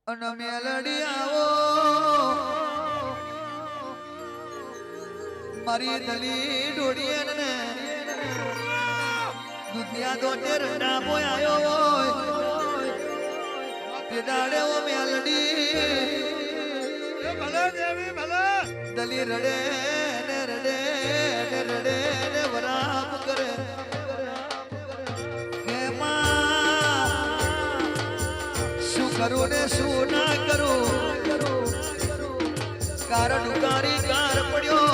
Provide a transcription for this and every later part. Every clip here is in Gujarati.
અને મેલડી આવો મારી દલી ડોડીએ ને દુધિયા દોટે રંડા બોય આયો હોય તે દાડે ઓ મેલડી ભલે દેવી ભલે દલી રડે ને રડે ને રડે ને વરાપ કરે કે માં શું કરું ને શું ના કરું કારણ ઉકારી કાર પડ્યો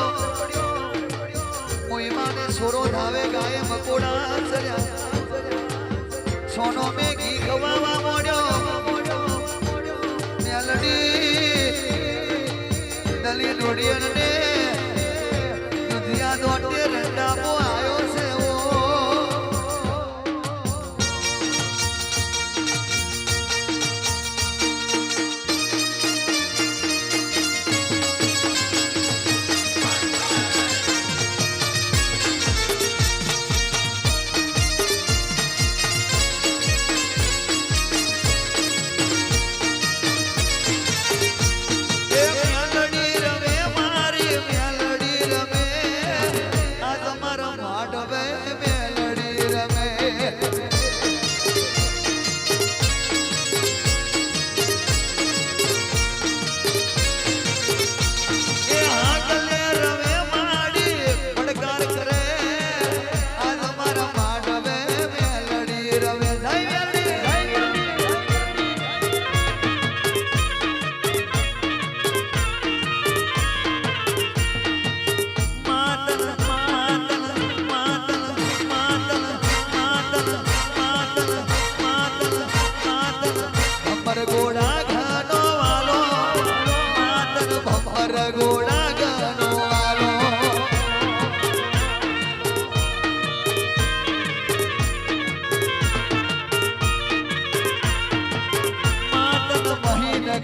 મોઈમાને સોરો ધાવે ગાય મકોડા ચર્યા સોનો મે ઘી ખવાવા મોડ્યો મેલડી દલી દોડિયન ને દુધિયા દોટે રંડાપો આયો છે ઓ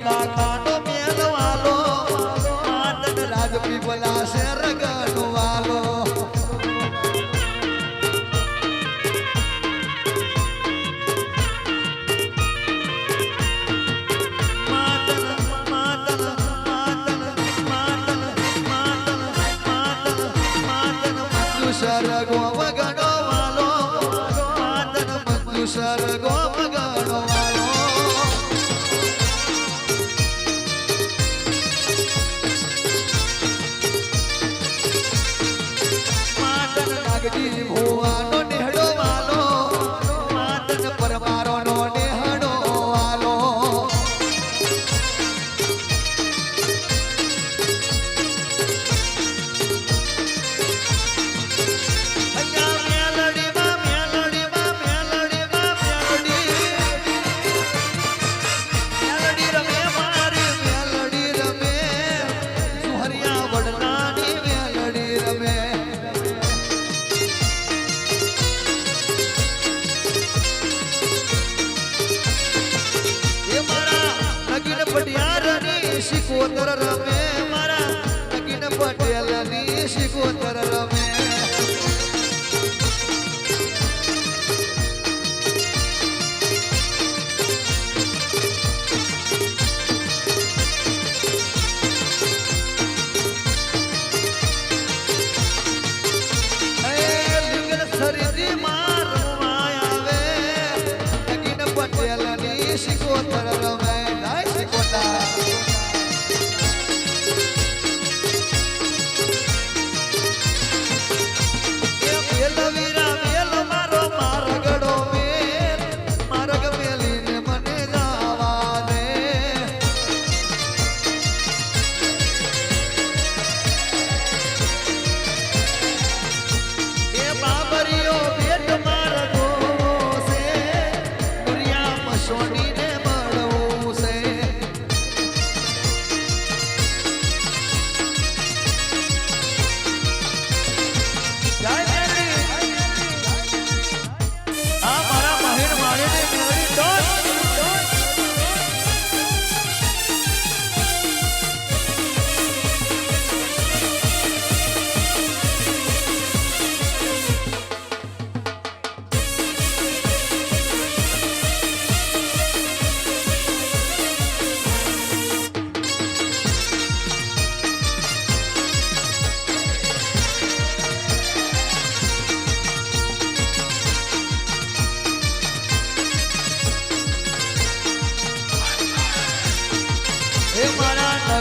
કાકાનો મેલવાલો માતન રાજપી બોલા શેર ગણવાલો માતન માતન માતન માતન માતન માતન માતન મંજુસર ગોમ ગણવાલો માતન મંજુસર ગોમ ગણવાલો ભુવાનો નેહડો વાલો માતન પરમારો નો નેહડો વાલો અહીંયા મેલડી માં મેલડી માં મેલડી માં મેલડી રમે મારી મેલડી રમે સુહરિયા વડલાની મેલડી રમે શિકોતર રમે મારા નગીન પટેલ ની શિકોતર રમે શરીર માં રમવા આવે નગીન પટેલ ની શિકોતર રમે શિકોતા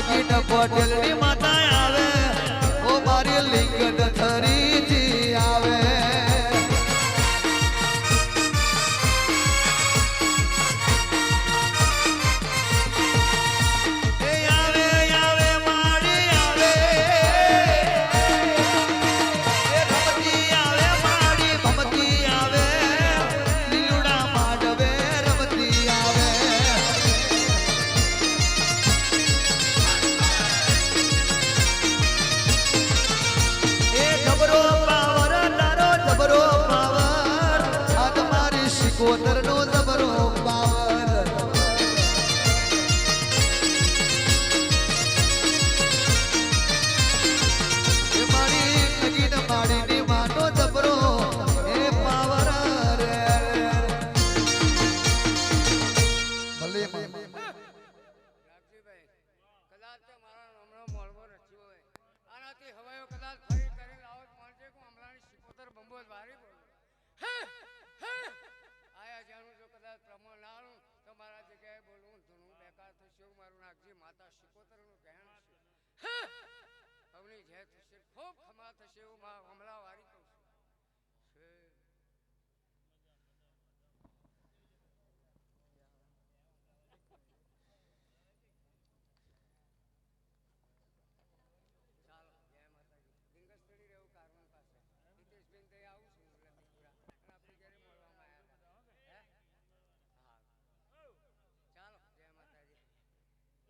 નગીન પટેલની માતા આવે ઓ મારી લિંગ થરીથી આવે કોતરનો જબરો પાવર એ મારી નગીન માડીની માનો જબરો એ પાવર રે ભલે રાખજીભાઈ કદાચ તે મારા નામનો મોળવો રચ્યો હોય આનાથી હવાયો કદાચ ફરી કરી લાવો મારજે કો હમણાંની શિકોતર બંબો વારી બોલ આયા જાણું જો કદાચ પ્રમાણ લાણું તો મારા જગ્યાએ બોલવું ધૂણું બેકાર થશે મારું નાગજી માતા શિકોતરનું કહેણ છે અવની જે થશે ખૂબ ખમા થશે એવું હમણાં વારી કહું છું ચાલો જય માતાજી ડિંગસ પડી રહેવું કારણ પાસે હિતેશબેન તે આવું છું લતીપુરા અને આપણી ઘરે મળવામાં આવ્યા હતા હા ચાલો જય માતાજી એ માં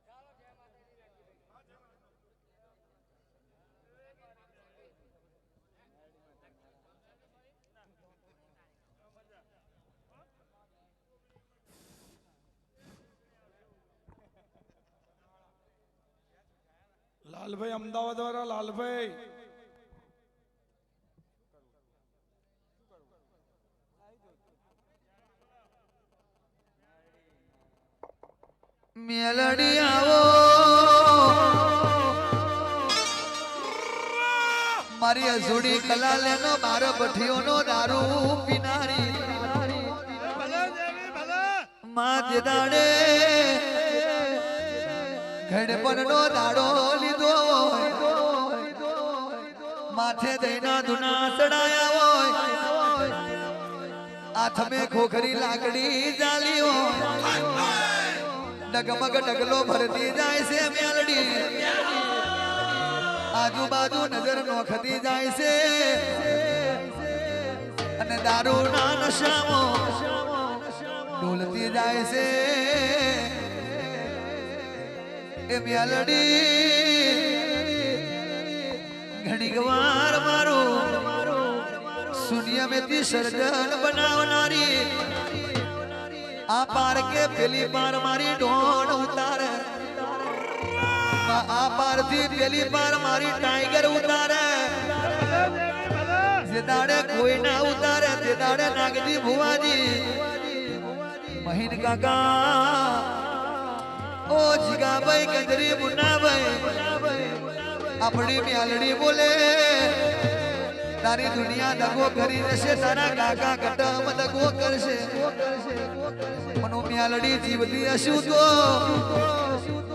ચાલો જય માતાજી લાલભાઈ અમદાવાદ વાળા લાલભાઈ મેલડી આવો મારી અજોડી કલા લેનો મારા ભઠીઓનો દારૂ પીનારી ભલે દેવી ભલે માં તે દાડે ઘડપણનો દાડો લીધો માથે દઈના ધુના ચડાયા હોય હાથમે ખોખરી લાકડી જાલી હોય ડગમગ ડગલો ભરતી જાય છે મેલડી આજુબાજુ નજર નોખતી જાય છે અને દારૂ ના નશામાં ડોલતી જાય છે એ મેલડી ઘણી વાર મારું શૂન્ય મેથી સર્જન બનાવનારી આ પાર કે પેલી પાર મારી ઢોણ ઉતારે આ પાર થી પેલી પાર મારી ટાઈગર ઉતારે જે દાડે કોઈ ના ઉતારે તે દાડે નાગજી ભુવાજી મહીન કાકા ઓ જીગાભાઈ કંદરી મુન્નાભાઈ આપણી મ્યાલડી બોલે તારી દુનિયા દગો કરી દેશે તારા કાકા કટમ દગો કરશે મનો મ્યાલડી જીવતી હશું તો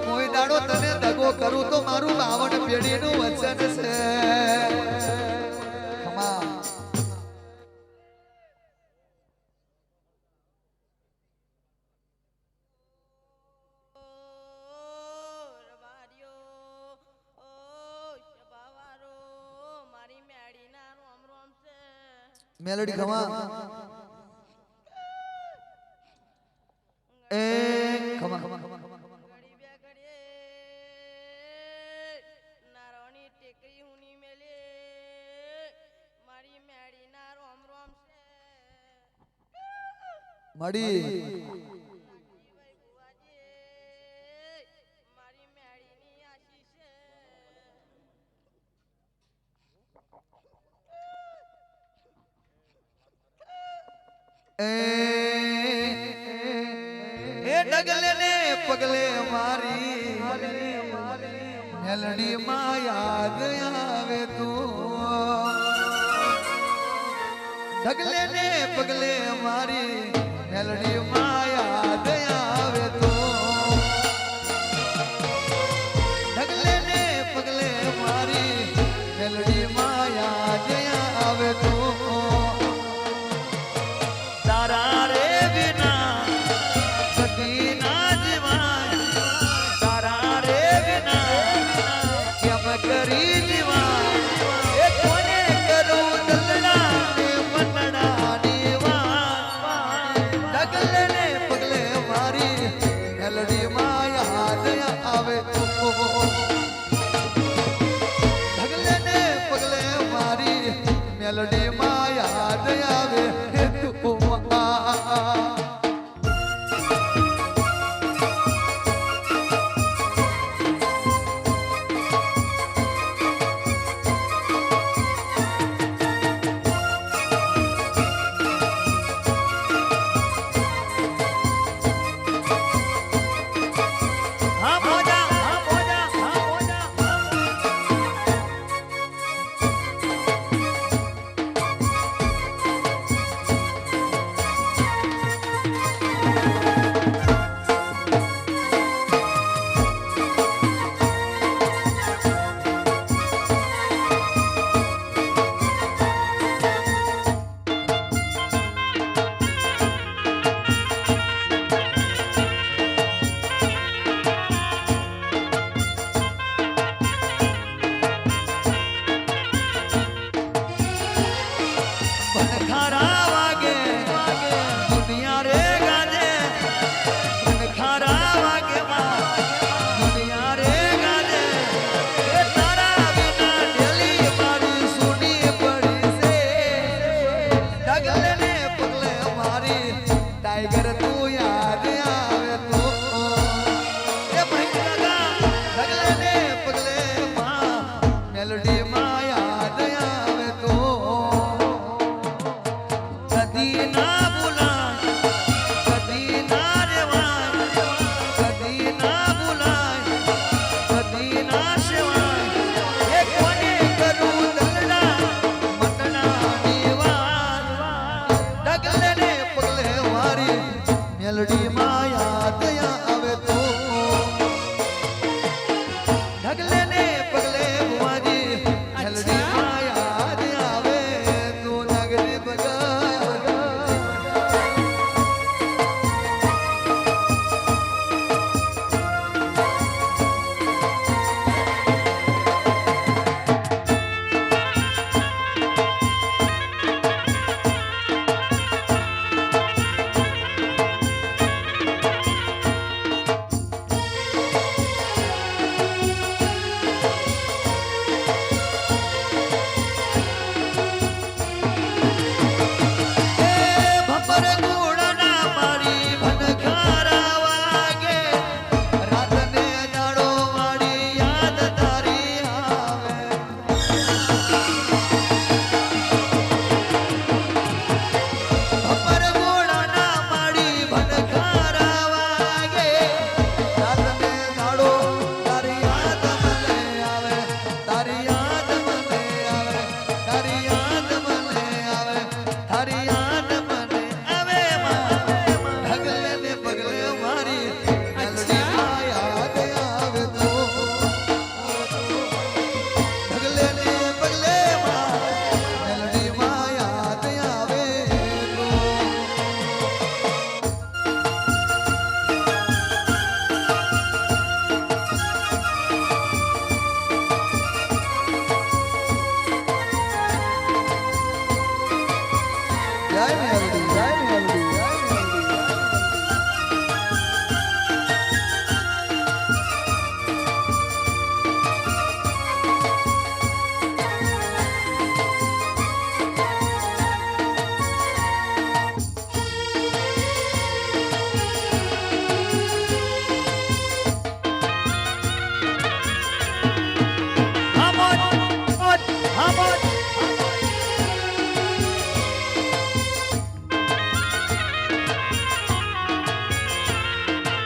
કોઈ દાડો તને દગો કરું તો મારું 52 પેઢીનું વચન છે ખમા મેલડી ખમા એ ખમા ખમા ખમા ખમા નારોની ટેકરી હુની મેલે મારી મેડી ના રોમ રોમ છે મડી મારી મેડીની આશી છે એ ડગલે ને પગલે મારી મેલડી માં યાદ આવે તું ઢગલે ને પગલે મારી મેલડી માં યાદ આવે તું ઢગલે ને પગલે મારી મેલડી માં યાદ આવે તું તારા રે વિના સતી ના જીવાય તારા રે વિના કેમ કરી જીવાય એ કોને કરું દલડા ને મનડા ની વાત ઢગલે ને પગલે મારી મેલડી માં યાદ આવે ઢગલે ને પગલે મારી મેલડી માં યાદ આવે તું હા મોજા હા મોજા હા મોજા ખરા વાગે દુનિયા રે ગાજે ખરા વાગે દુનિયા રે ગાજે એ તારા વિના ડેલી મારી સુની પડી છે ઢગલે ને પગલે મારી ટાઈગર તું યાદ આવે તું એ ભાઈ કાકા ઢગલે ને પગલે મેલડી માં યાદ આવે તું કદી ના ભૂલાય કદી ના રેવાય કદી ના ભૂલાય કદી ના સેવાય એ કોને કરું દલડા મટના ની વાત ઢગલે ને પગલે મારી મેલડી માં યાદ આવે તું ઢગલે ને પગલે મારી મેલડી માં યાદ આવે તું નગરી બગા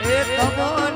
એ તમો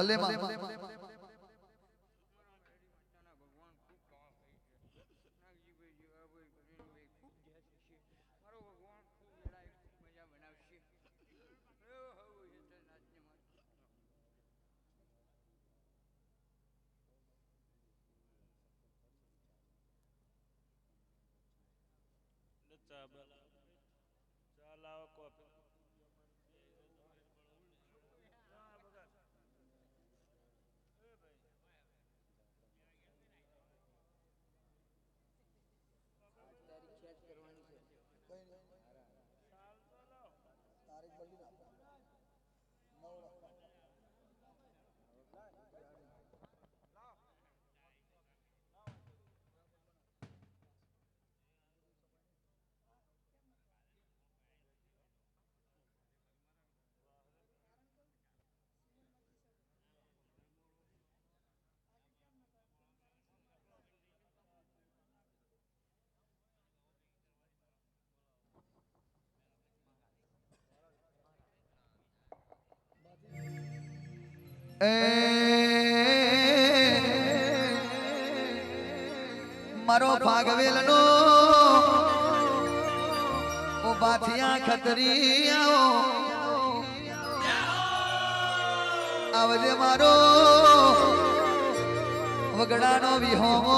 ભલે માં મારો ભાગવેલ નો ઓ બાથિયા ખતરી આવજે મારો વગડાનો વિહોમો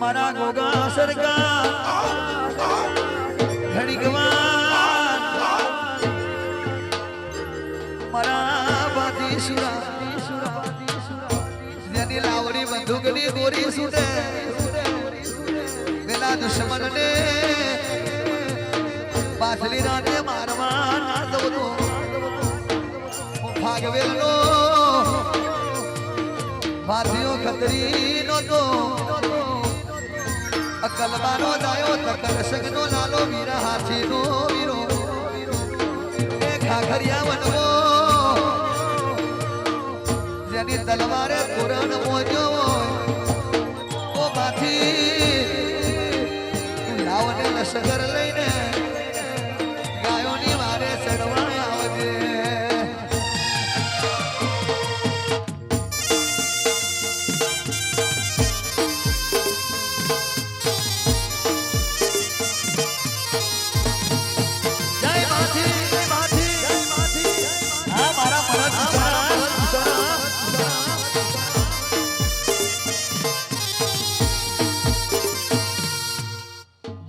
મારા ગોગા સરકાર ઘડીકવાર મારા બાતી સુરા જેની લાવડી બંદૂકની ગોરી સુટે પેલા દુશ્મન ને પાછલી રાતે મારવા ના દઉં ભાગવેલ નો ભાતીઓ ખતરી નો તો અકલબાનો દાયો તકર સગનો લાલો વીરા હાથી નો વીરો એ ખાખરિયા વનવો જેની તલવારે પુરાણ મોજો ઓ બાથી લાવને લશ્કર લઈને ગાયોની વારે ચડવા આવજે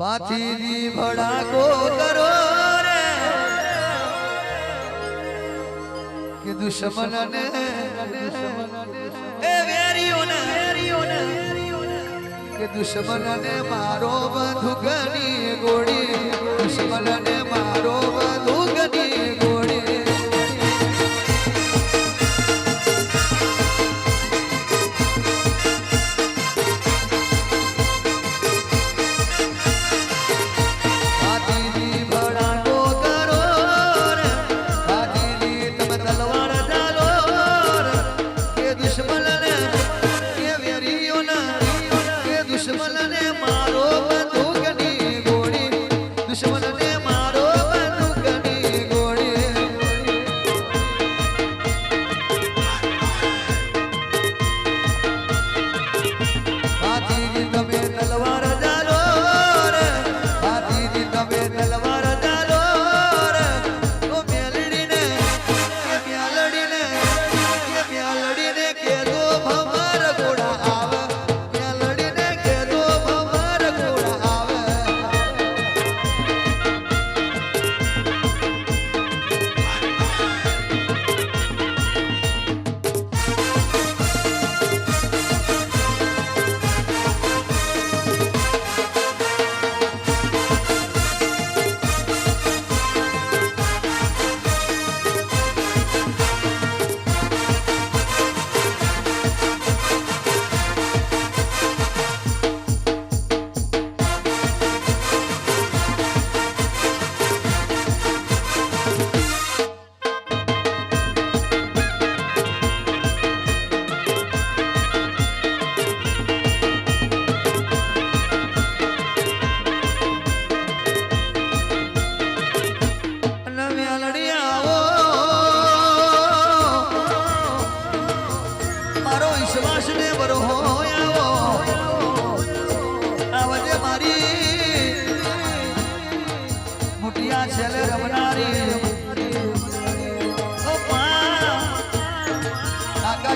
बाथी भड़ाको करो रे कि दुश्मन ने ए वेरियो ने कि दुश्मन ने मारो बंदूकनी गोड़ी दुश्मन ने मारो बंदूकनी गोड़ी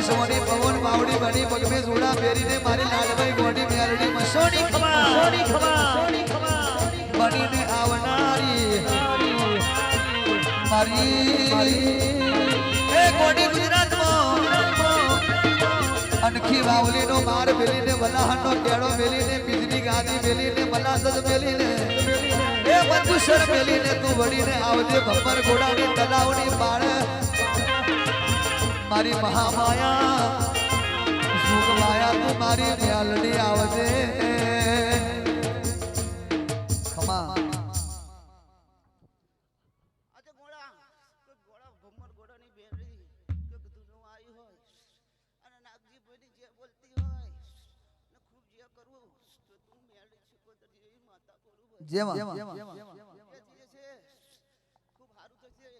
સોની પવન માવડી બની પગમે જોડા પહેરીને મારી લાડભાઈ ગોડી મેલડી મસોની ખમા બનીને આવનારી મારી એ ગોડી ગુજરાતમાં અનખી વાવલીનો માર મેલીને વલાહનો કેળો મેલીને બીજની ગાદી મેલીને મલાસદ મેલીને એ બંધુસર મેલીને તું વળીને આવજે ભમ્બર ઘોડાની તલાવની બાળ મારી મહામાયા સુખ માયા તું મારી મ્યાલડી આવજે ખમા આજે ગોળા કોઈ ગોળા ભમર ગોળાની બેરી કે બધું આવી હોય અને નાગજી ભાઈની જે બોલતી હોય ને ખૂબ જે કરવું તો તું મેળી શીખોતર જેવી માતા બોલું હોય જેમાં એ છે ખૂબ સારું થશે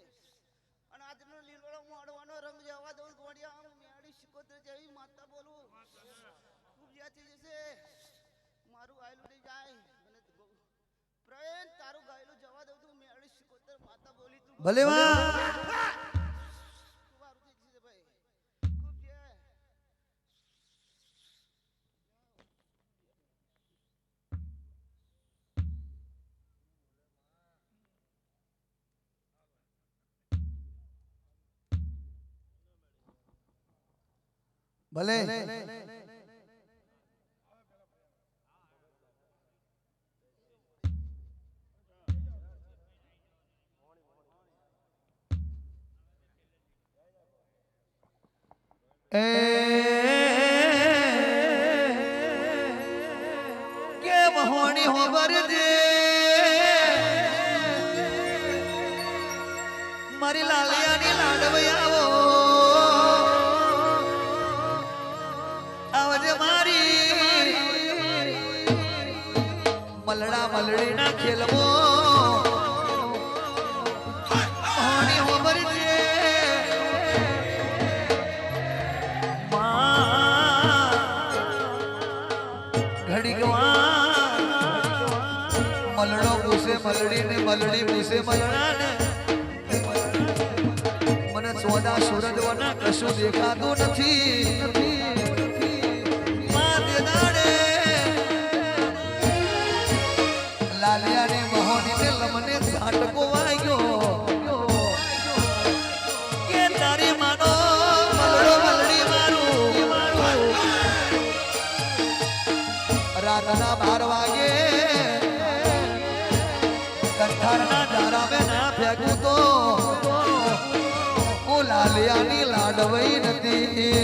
અને આજનો લીલોડો મોડવાનો રંગ જવા દઉં ગોળિયા મેળી શીખોતર જેવી માતા બોલું ખૂબ જે છે મારું આયલું નહીં જાય અને પ્રવેણ તારું ગાયલું જવા દઉં તું મેળી શીખોતર માતા બોલી તું ભલે માં ખૂબ સારું થશે ભાઈ ખૂબ જે ભલે એ કે મહોણી હોબર દે મારી લાલિયાની લાડવઈ આવો આવજે મારી મલડા મલડીના ખેલવો મહોણી હોબર દે મલડો પૂછે મલડી ને મલડી પૂછે મલડા ને મને ચોદા સુરજ વના કશું દેખાતું નથી લાલિયાની મહોની ને લમને ઝાટકો વાગ્યો કે તારી માનો મલડો મલડી મારું રાતના 12 વાગે કંઠારના ધારામે ના ફેંકું તો હું લાલિયાની લાડવઈ નથી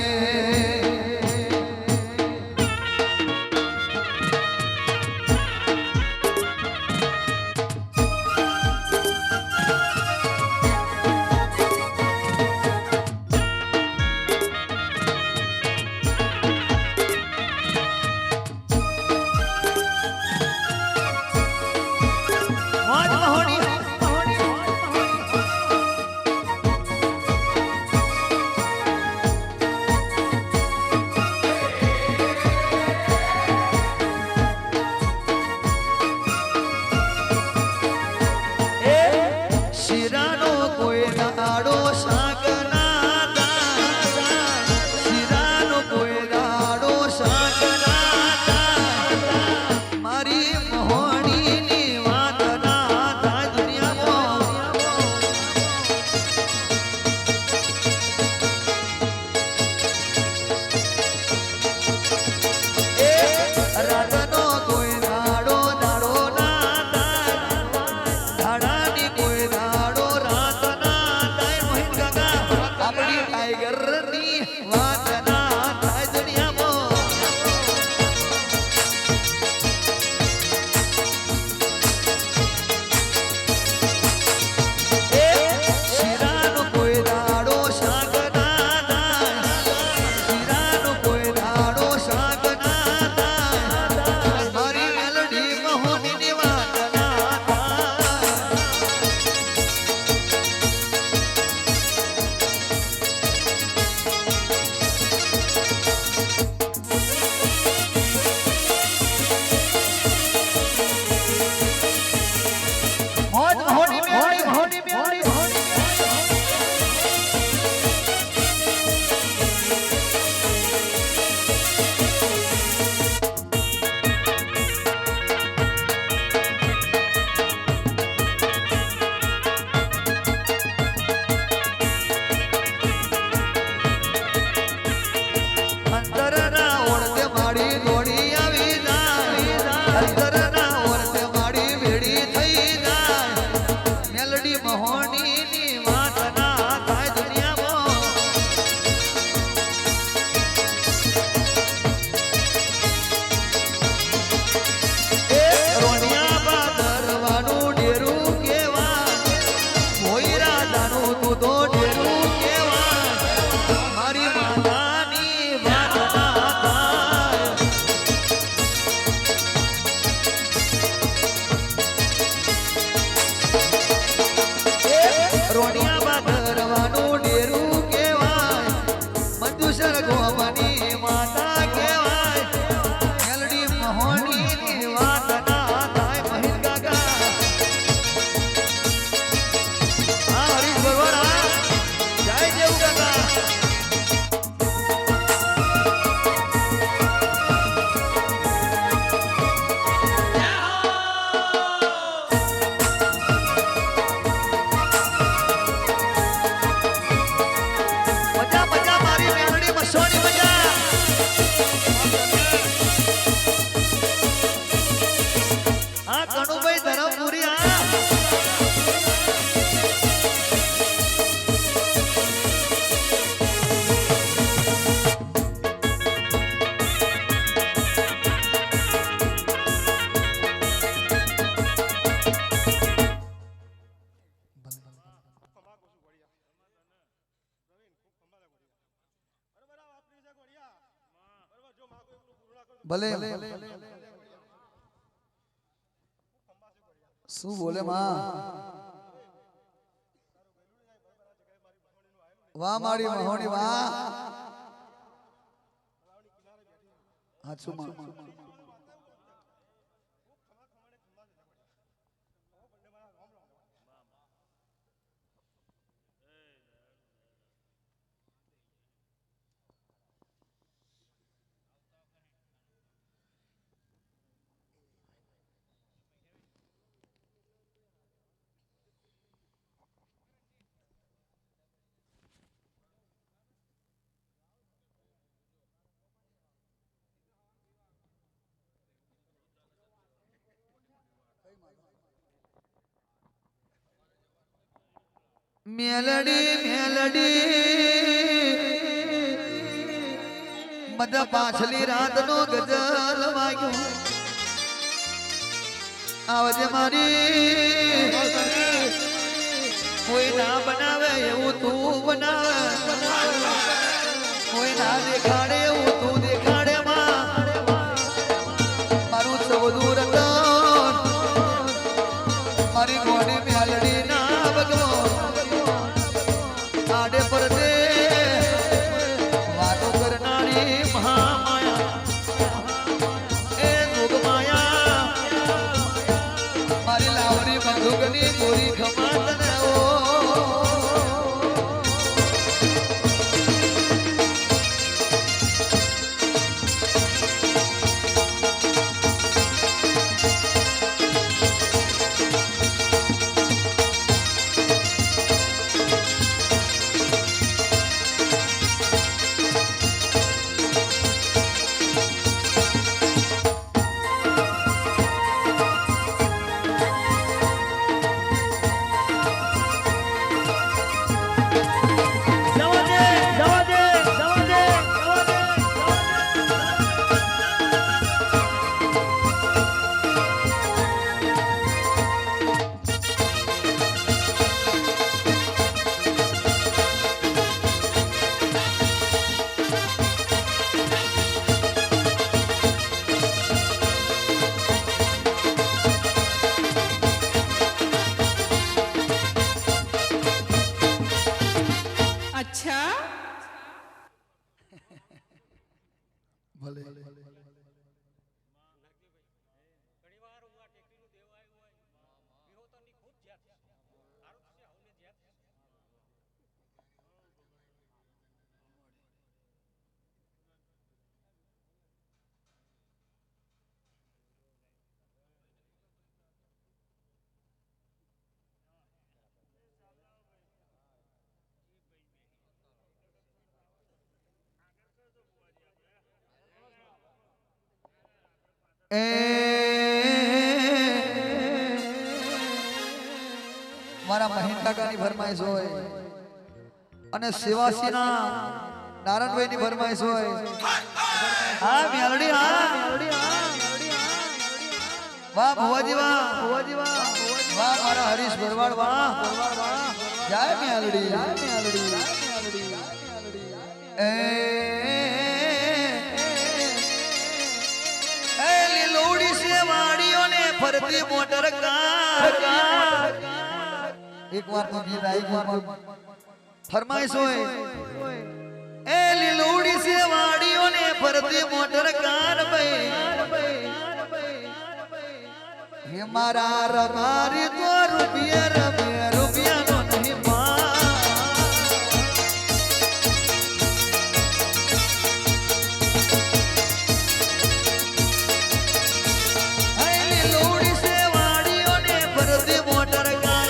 ભલે શું બોલે માં વાહ મારી મહોણી વાહ હાચું માં મેલડી મેલડી બધા પાછલી રાત નો ગઝલ વાગ્યો આવજે મારી કોઈ ના બનાવે એવું તું બનાવે કોઈ ના દેખાડે એવું તું દેખાડે માં મારું સૌદું રતન મારી ગોડી મેલડી ના ભગવો આડે પરદે વાતો કરનારી મહામાયા એ જોગમાયા મારી લાવણી બંદૂકની ગોરી ખમાત ને ઓ ભલે મારા મહીન કાકાની ફરમાઈશ હોય અને સેવાસીના નારાયણભાઈ ની ફરમાઈશ હોય હા મેલડી વાહ ભુવાજી વાહ મારા હરીશ ભરવાડ વાહ જય મેલડી લીલોડી સે વાડીઓને ફરતી મોટર કાર એક વાર તો ગીત આવી ગયું ફરમાઈશ હોય એ લીલોડી સે વાડીઓને ફરતી મોટર કાર હે મારા રમારી તો રૂપિયા નો નહીં લીલોડી સે વાડીઓને ફરતી મોટર કાર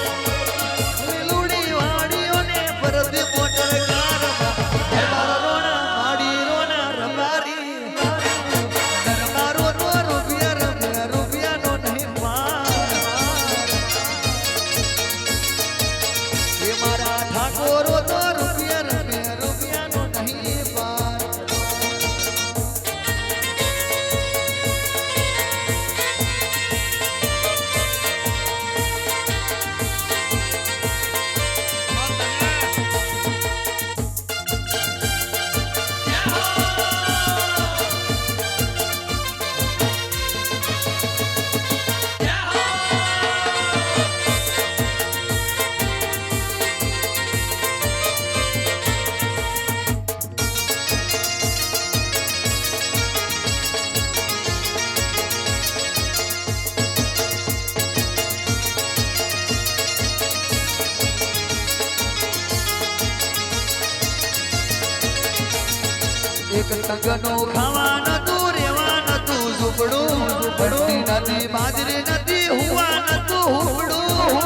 એક તંગનું ખાવા નતું રેવા નતું ઝૂંપડું બંટી નથી બાજરી નથી હુવા નતું હુંપડું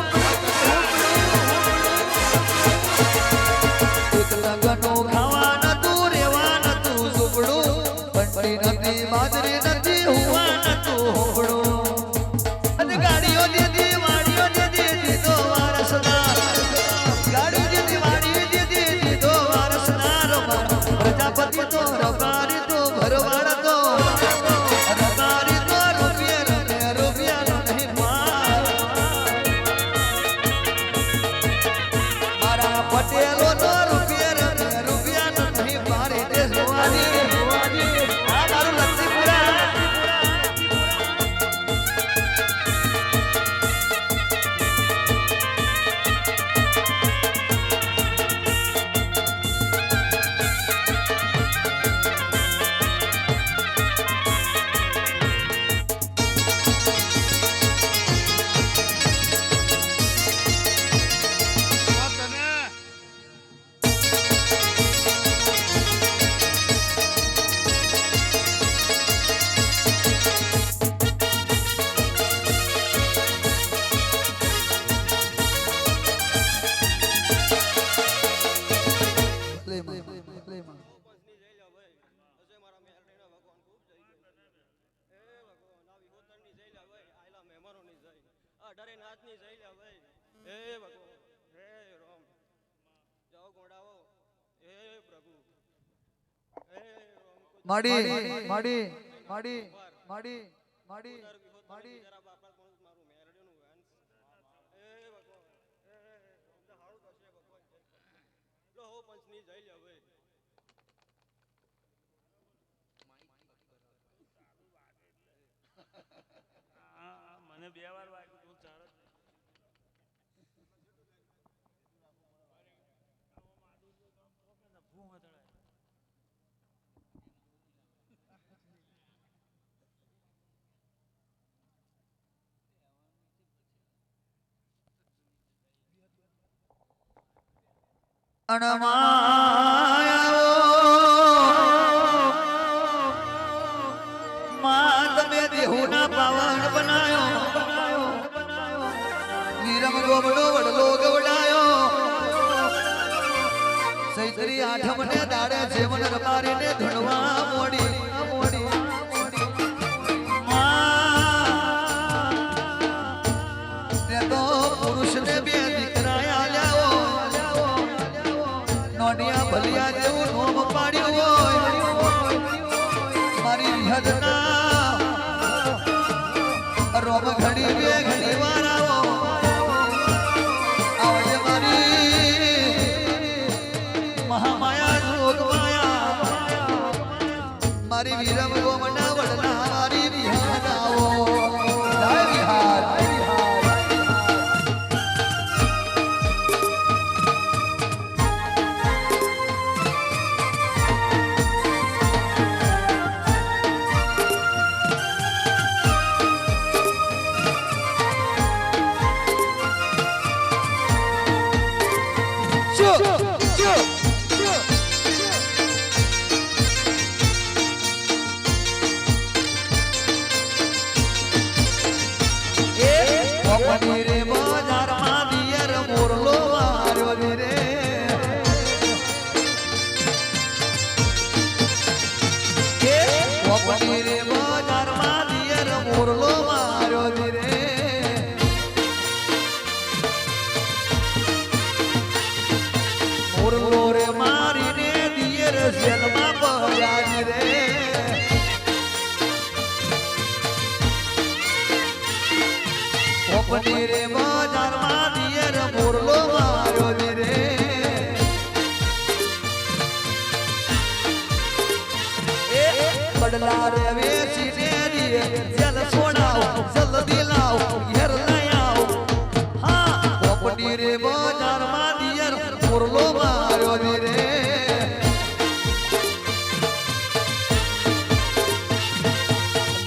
એક તંગનું ખાવા નતું રેવા નતું ઝૂંપડું બંટી નથી બાજરી નથી હુવા નતું હુંપડું અને ગાડીઓ દીધી વાડીઓ દીધી દીધો વારસદાર ગાડી દીધી વાડી દીધી દીધો વારસદાર પ્રજાપતિ તો રબારી તો ભરવાડ તો રબારી તો રૂપિયાનો નહીં પાર મારા પટેલો તો રૂપિયાનો નહીં પાર એટલે જોવાની આ મારું લક્ષ્મીપુરા માડી માડી માડી માડી માડી માડી મને 2 વાર વાગ્યું તું ચાર તમે દેહુના પાવન બનાયો નીરમ ગોબડો વડલો ગવડાયો સૈત્રી આઠમ ને દાડે જેવન રબારી ને ધણવા મોડી ને તો પુરુષ ને 2 દીકરા આલ્યાઓ નોડિયા ભલિયા જેવું નોમ પાડ્યું હોય મારી વિહદના રોમ ઘડી બે ઘડી વાર આવો આવજે મારી મહામાયા જોગ માયા મારી વીરમ ગોમના વડના મારી વિહદ આવો જય વિહાર રે બજારમાં દિયર મોરલો વાર્યો રે ઓપની રે બજારમાં દિયર મોરલો વાર્યો રે મોરલો રે મારીને દિયર જેલમાં પડ્યા રે ઓપની રે બજારમાં દિયર મોરલો માર્યો રે બડલા રે વેચીને દિયે જલ સોડાવ જલ્દી લાવ ઘેર લઈ આવ હા ઓપની રે બજારમાં દિયર મોરલો માર્યો રે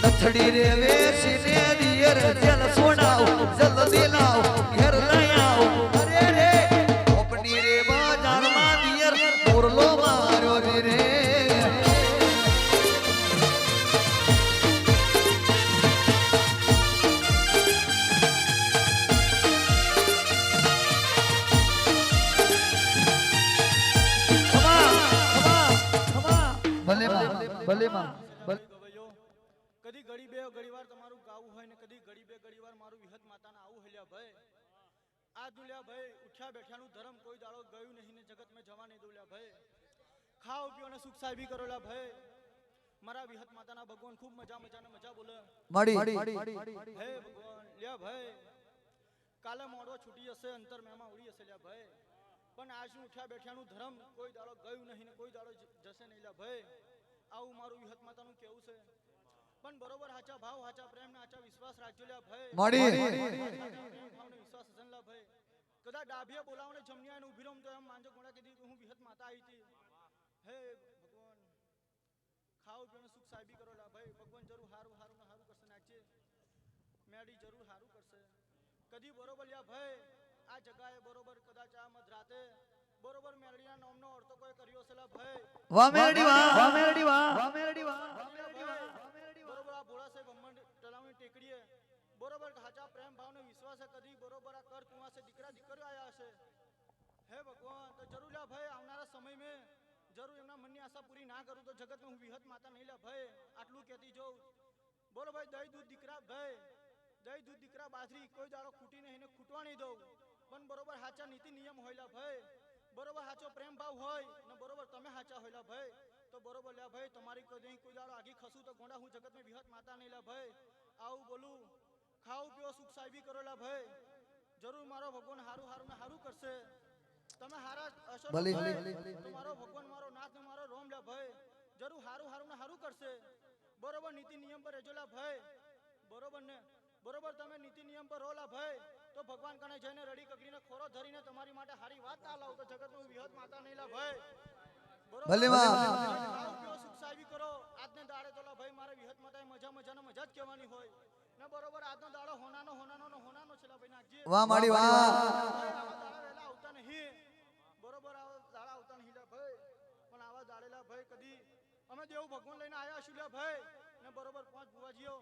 નથડી રે વેચીને દિયર જલ સોડાવ જલ્દી લાવ ઘેર લઈ આવ અરે રે ઓપની રે બજારમાં દિયર મોરલો માર્યો રે ભલે માં ભલે ગવૈયો કદી ઘડી બે ઘડીવાર તમારું ગાવું હોય ને કદી ઘડી બે ઘડીવાર મારું વિહત માતાના આવું હલ્યા ભાઈ આ દુલ્યા ભાઈ ઉઠ્યા બેઠાનું ધર્મ કોઈ દાડો ગયું નહીં ને જગત મેં જવા નહીં દુલ્યા ભાઈ ખાઓ પીઓ ને સુખ સાહેબી કરોલા ભાઈ મારા વિહત માતાના ભગવાન ખૂબ મજા બોલે મળી હે ભગવાન લ્યા ભાઈ કાલે મોડો છૂટી જશે અંતર મેમાં ઉડી જશે લ્યા ભાઈ પણ આજનું ઉઠ્યા બેઠાનું ધર્મ કોઈ દાડો ગયું નહીં ને કોઈ દાડો જશે નહીં લ્યા ભાઈ આવું મારું વિહત માતાનું કેવું છે પણ બરોબર હાચા ભાવ હાચા પ્રેમ ને હાચા વિશ્વાસ રાખજો લ્યા ભાઈ ભાવને વિશ્વાસ હશે લ્યા ભાઈ કદા ડાભીએ બોલાવને જમનિયા ને ઊભી રહું તો એમ માંજો ગોળા કીધી કે હું વિહત માતા આવી હતી હે ભગવાન ખાઓ પીઓ સુખ સાહેબી કરો લ્યા ભાઈ ભગવાન જરૂર હારું ને હારું કરશે નાખજે મેડી જરૂર હારું કરશે કદી બરોબર લ્યા ભાઈ આ જગાએ બરોબર કદાચ આ મધ રાતે બરોબર મેરડીના નામનો અર્થ કોઈ કર્યો છે લા ભાઈ વાહ મેરડી વાહ બરોબર આ ભોળા સાહેબ અમ્મન તલાવની ટેકડીએ બરોબર હાચા પ્રેમ ભાવ ને વિશ્વાસ કદી બરોબર આ કર કુવા से દીકરા દીકરીઓ આયા હશે હે ભગવાન તો જરૂર લા ભાઈ આવનારા સમય में જરૂર એમના મનની આશા પૂરી ના કરું તો જગત में હું વિહત માતા નહીં લા ભાઈ આટલું કહેતી જોઉં બોલો ભાઈ દહીં દૂધ દીકરા ભાઈ દહીં દૂધ દીકરા બાજરી કોઈ દાડો ખૂટી નહીં ને ખૂટવા નહીં દઉં પણ બરોબર હાચા નીતિ નિયમ હોયલા ભાઈ બરોબર હાચો પ્રેમ ભાવ હોય ને બરોબર તમે હાચા હોયલા ભાઈ તો બરોબર લ્યા ભાઈ તમારી કોઈ દાડો આગી ખસું તો ગોંડા હું જગત में વિહત માતા નહીં લા ભાઈ આવું બોલું ખાઓ પીઓ સુખ સાહેબી કરો લા ભાઈ જરૂર મારો ભગવાન હારું ને હારું કરશે તમે હારા હશો તો મારો ભગવાન મારો નાથ ને મારો રોમ લ્યા ભાઈ જરૂર હારું ને હારું કરશે બરોબર નીતિ નિયમ પર રહેજો લા ભાઈ બરોબર ને બરોબર તમે નીતિ નિયમ પર રોલા ભાઈ તો ભગવાન કને જઈને રડી કકડીને ખોરો ધરીને તમારી માટે હારી વાત ના લાવ તો જગત નું વિહત માતા નહીં લા ભાઈ ભલે માં સુખ સાહેબી કરો આજને દાડે તો લા ભાઈ મારે વિહત માતા મજા જ કહેવાની હોય ને બરોબર આજનો દાડો હોનાનો છે લા ભાઈ નાખજે વાહ માડી વાહ દાડા વેલા આવતા નહીં બરોબર આવા દાડા આવતા નહીં લા ભાઈ પણ આવા દાડેલા ભાઈ કદી અમે દેવ ભગવાન લઈને આયા છું લા ભાઈ ને બરોબર પાંચ બુવાજીઓ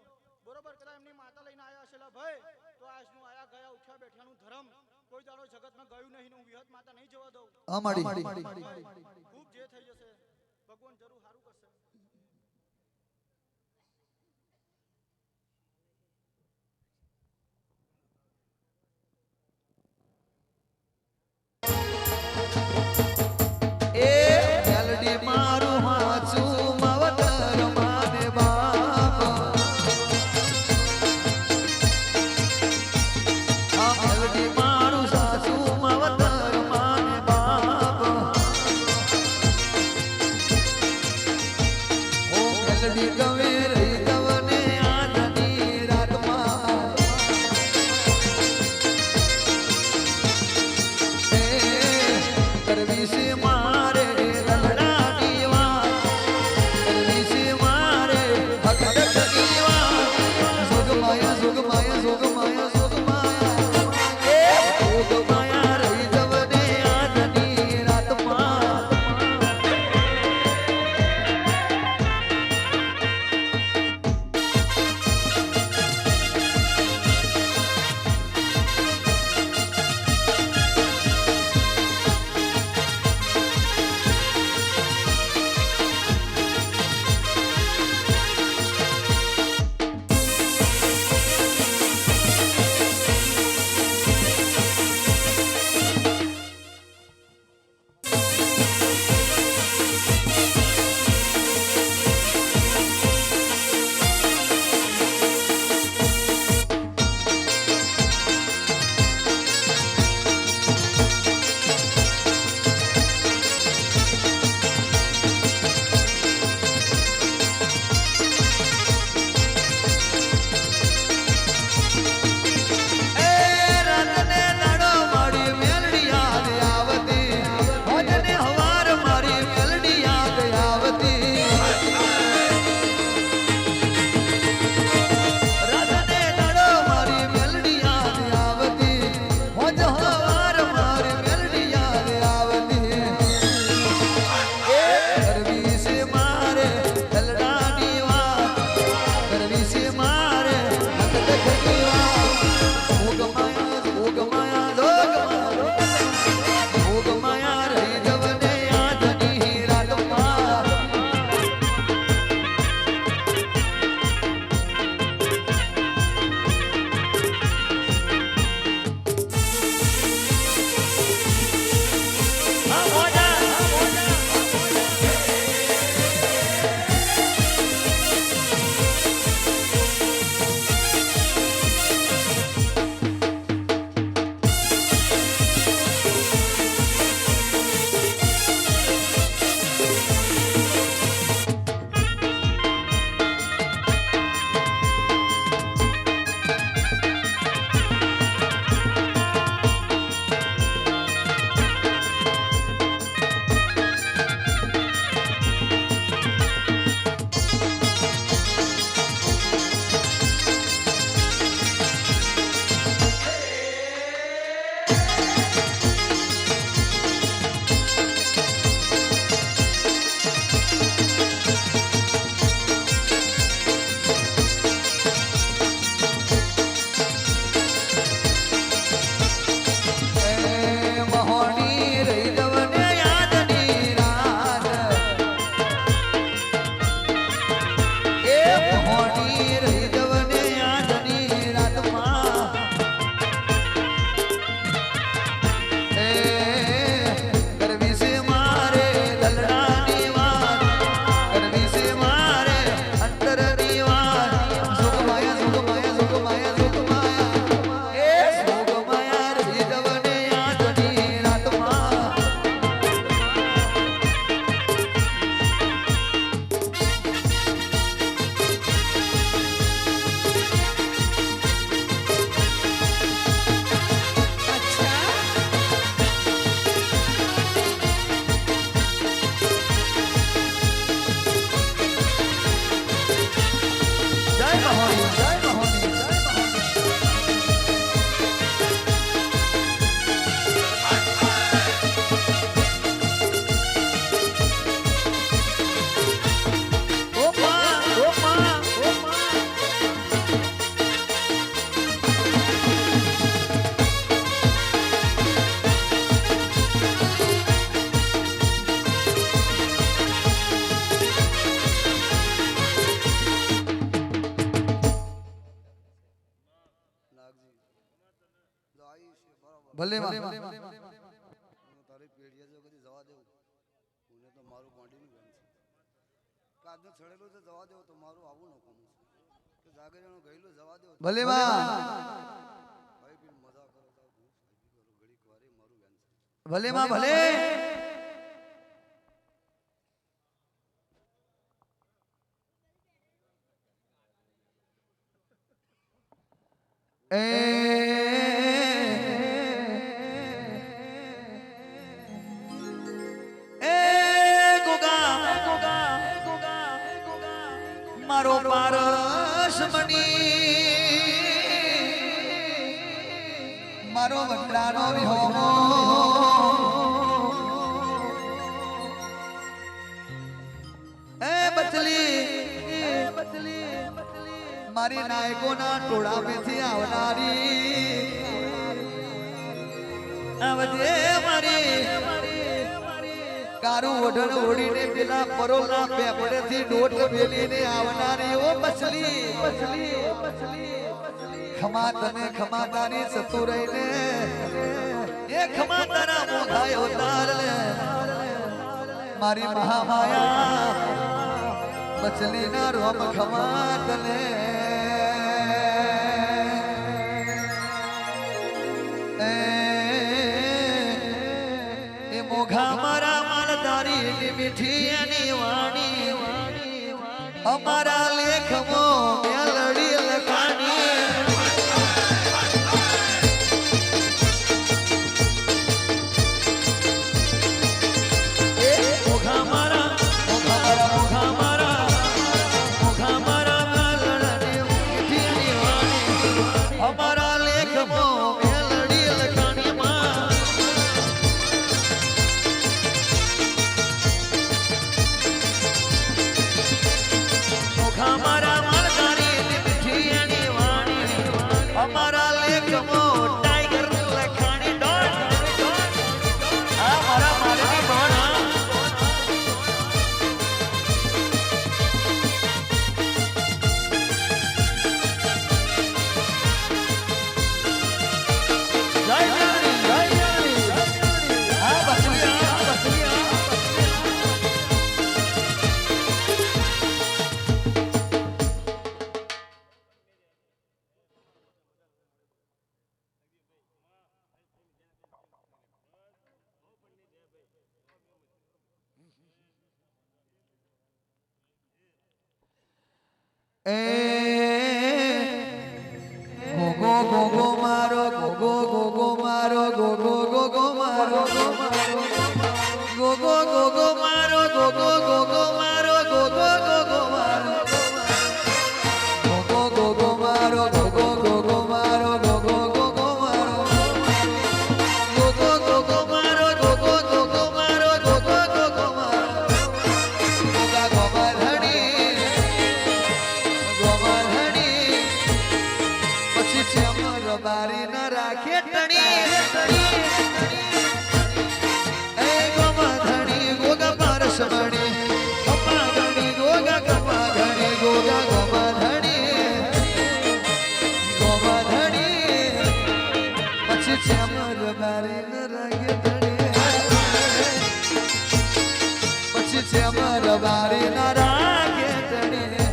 બરોબર કદા એમની માતા લઈને આયા છે લા ભાઈ તો આજનું આયા ગયા ઉઠ્યા બેઠાનું ધર્મ કોઈ દાડો જગતમાં ગયું નહીં હું વિહત માતા નહીં જવા દઉં ખૂબ જે થઈ જશે ભગવાન જરૂર સારું કરશે એ મેલડી મારું હાચું મવતર માને બાપ આ મેલડી મારું સાચું મવતર માને બાપ ઓ મેલડી ગવે રહી ગવને આજની રાતમાં કરવી છે મારે રગડાની વાત કરવી છે મારે હકડકની વાત જોગમાયા રહી જવને આજની રાતમાં ભલે માં હું તારી પેઢીએ જો કદી જવા દેવું હું તો મારું ગોંડીનું બેન છે કાજનું છડેલું છે જવા દેવું તો મારું આવું ન કોમ કે જાગરીનું ગયેલું જવા દેવું ભલે માં ભાઈ પી મજા કરો તો હું કરું ઘડીક વારે મારું બેન છે ભલે માં ભલે મારો પારસ મણી મારો વંડાનો વિહોમો બચલી મારી નાયકોના ટોળા મેથી આવનારી આવજે મારી કારું ઓઢણ ઓઢીને પેલા પરોલા પેપડેથી ડોટ મેલીને આવનારી ઓ બચલી ખમા તને ખમા તારી ચતુરાઈને એ ખમા તારા મોઘાયો તાર લે મારી મહામાયા બચલી ના રોમ ખમા તને એ મોઘા મારા માલધારી ની મીઠી એની વાણી અમારા લેખમો મેલડી લખાણી અમારા લેખમો મેલડી લખાણી માં મોખા મારા માલધારી મીઠી એની વાણી અમારા લેખમો ટાઈગર લખાણી ડોટ આ મારા માલની ભણા ગોગો મારો ગોગો મારો ગોગો મારો ગોગો મારો ગોગો મારો ગોગો મારો ગોગો મારો ગોગો મારો ગોગો મારો ગોગો મારો ગોગો મારો ગોગો મારો ગોગા ગોમરહણી પછી ચમર બારી ન રાખે ટણી એ ગોમરહણી ગોગા પારસ મણી કપા ઘણી ગોગા કપા ઘણી ગોગા ગોમરહણી પછી ચમર બારી ન રાખે ટણી પછી ચમર બારી ન રાખે ટણી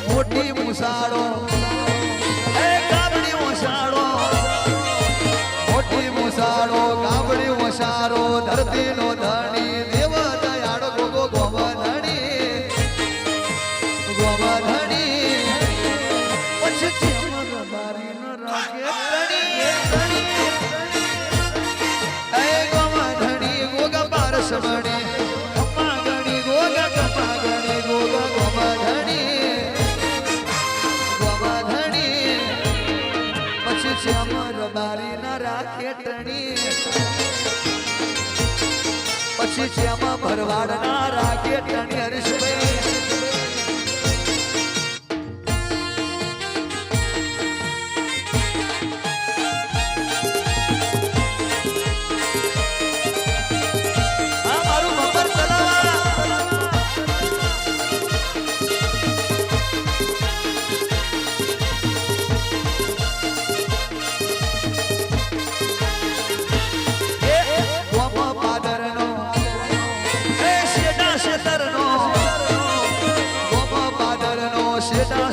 મોટી મુસાળો એ ગાબડી મુસાળો મોટી મુસાળો ગાબડી મુસાળો ધરતી નો ધણી દેવ દયાળો ગોગો ગોમધણી પછી ચમર બારી ન રાખે ટણી એ ગોમધણી ગોગા પારસ મણી કપા ગણી ગોગા કપા ગણી ગોગા ગોમધણી શ્યામ રબારી ના રાખે ટણી પછી શ્યામ ભરવાડ ના રાખે ટણી હરીશભાઈ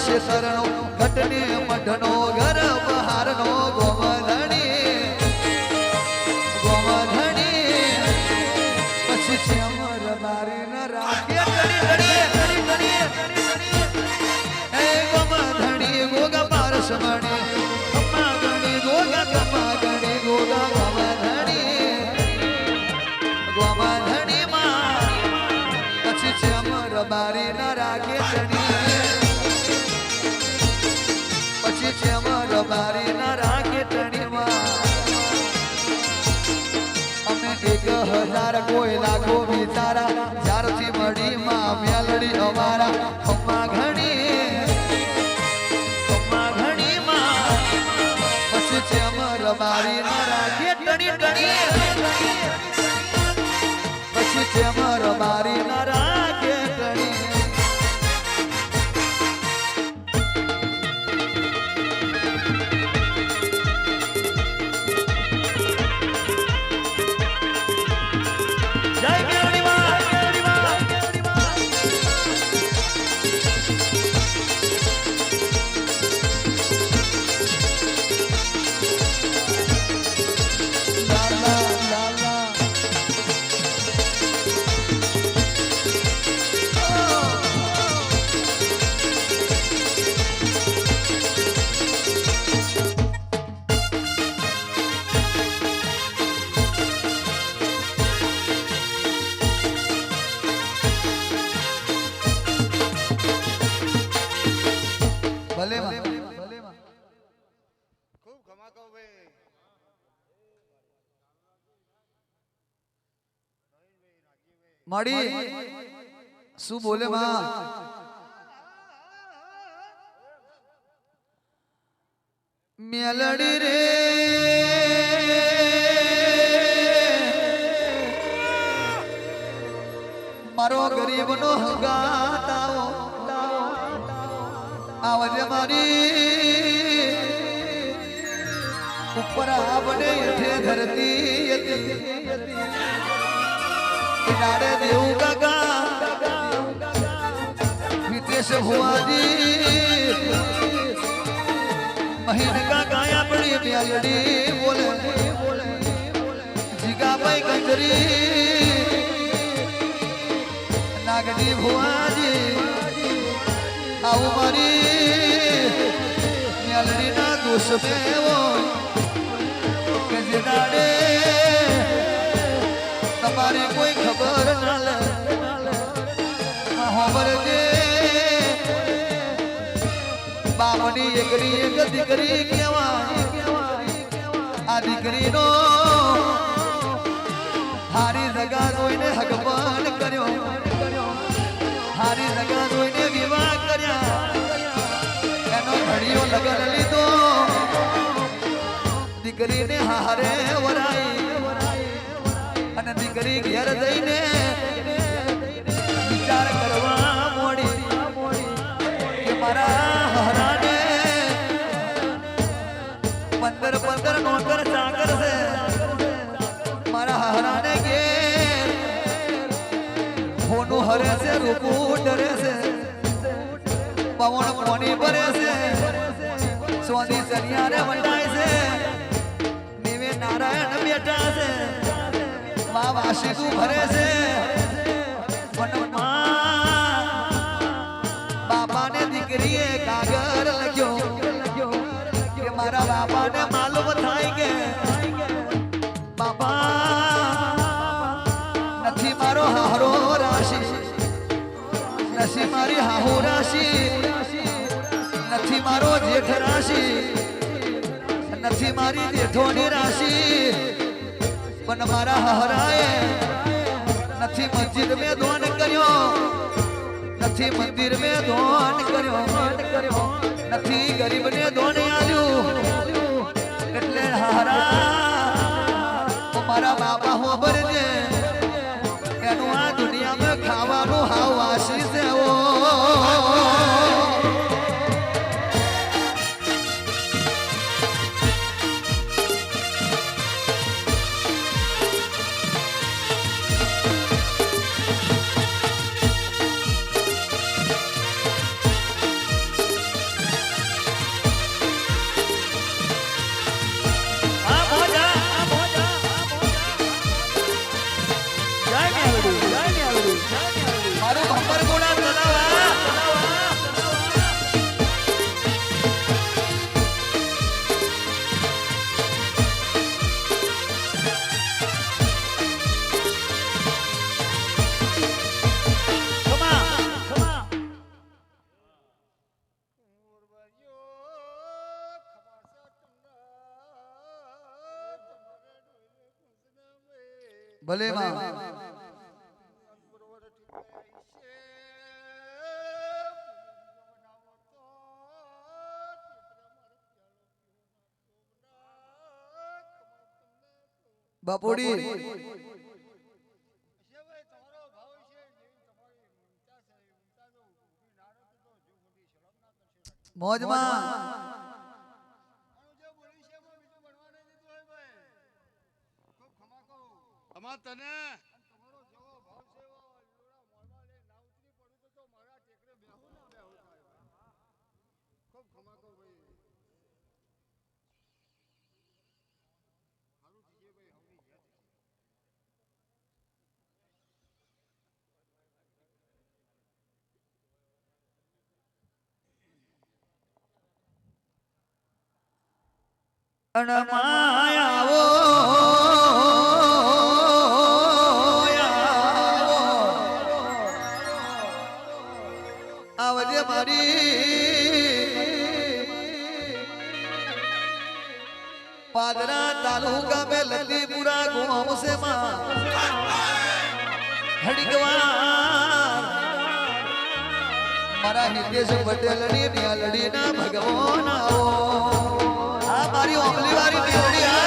શેતરનો ઘટને મઢનો ઘર બહારનો ગોમધણી પછી શ્યામ રબારી ન રાખે એ ગોમધણી ગોગા પારસ મણી કમા ગણી ગોગા કમા ગણી ગોગા ગોમધણી માં પછી શ્યામ રબારી ન રાખે ચણી શ્યામ રબારી ના રાખે ટણીમાં અમે 1000 કોઈ લાખો વિચારા જ્યારથી મળી માં મેલડી અમારા ખમ્મા ઘણી માં પછી શ્યામ રબારી ના રાખે ટણી પછી શ્યામ રબારી ના રાખે ટણી મળી શું બોલે માં મેલડી રે મારો ગરીબ નો હગાતાઓ આવજે મારી ઉપર આવડે હેઠે ધરતી किनारे देव काका विदेश भुआजी महीन काका अपनी प्यालड़ी बोले जिगा भाई कंजरी नागनी भुआजी आओ मारी प्यालड़ी ना दोष में वो कंजराड़े તમારે કોઈ ખબર ના લે હોબર દે બાપની એકડી એક દીકરી કહેવાય આ દીકરીનો હારી જગા જોઈને હગમન કર્યો હારી જગા જોઈને વિવાહ કર્યા એનો ઘડીઓ લગન લીધો દીકરીને હારે વરાઈ અને દીકરી ઘેર જઈને વિચાર કરવા મોડી કે મારા હરાને 15 નોકર ચાકર છે મારા હરાને ઘેર હોનું હરે છે રૂપું ડરે છે પવન પાણી ભરે છે સોની સરિયારે વટાય છે દેવે નારાયણ બેઠા છે વાસી તું ભરે છે બાપાને દીકરીએ કાગળ લખ્યો કે મારા બાપાને માલુમ થાય કે બાપા નથી મારો હારો રાશિ નથી મારી હાહુ રાશિ નથી મારો જેઠ રાશિ નથી મારી જેઠોની રાશિ પણ મારા હરાએ નથી મસ્જિદ મેં દોન કર્યો નથી મંદિર મેં દોન કર્યો નથી ગરીબ ને દોન આલ્યું એટલે હારા મારા બાપા હો ભરજે એનું આ દુનિયામાં ખાવાનું હાવ વાસી છે ઓ ભલે માં બાપુડી મોજમાં અમાર તને અણમાયાવો આવજે મારી પાદરા તાલુકા में लतीपुरा गांव से मां हड़गवार मारा हितेश पटेल ની મ્યાલડી ના ભગવાન આવો આ મારી ઓમલી વાળી મેલડી આ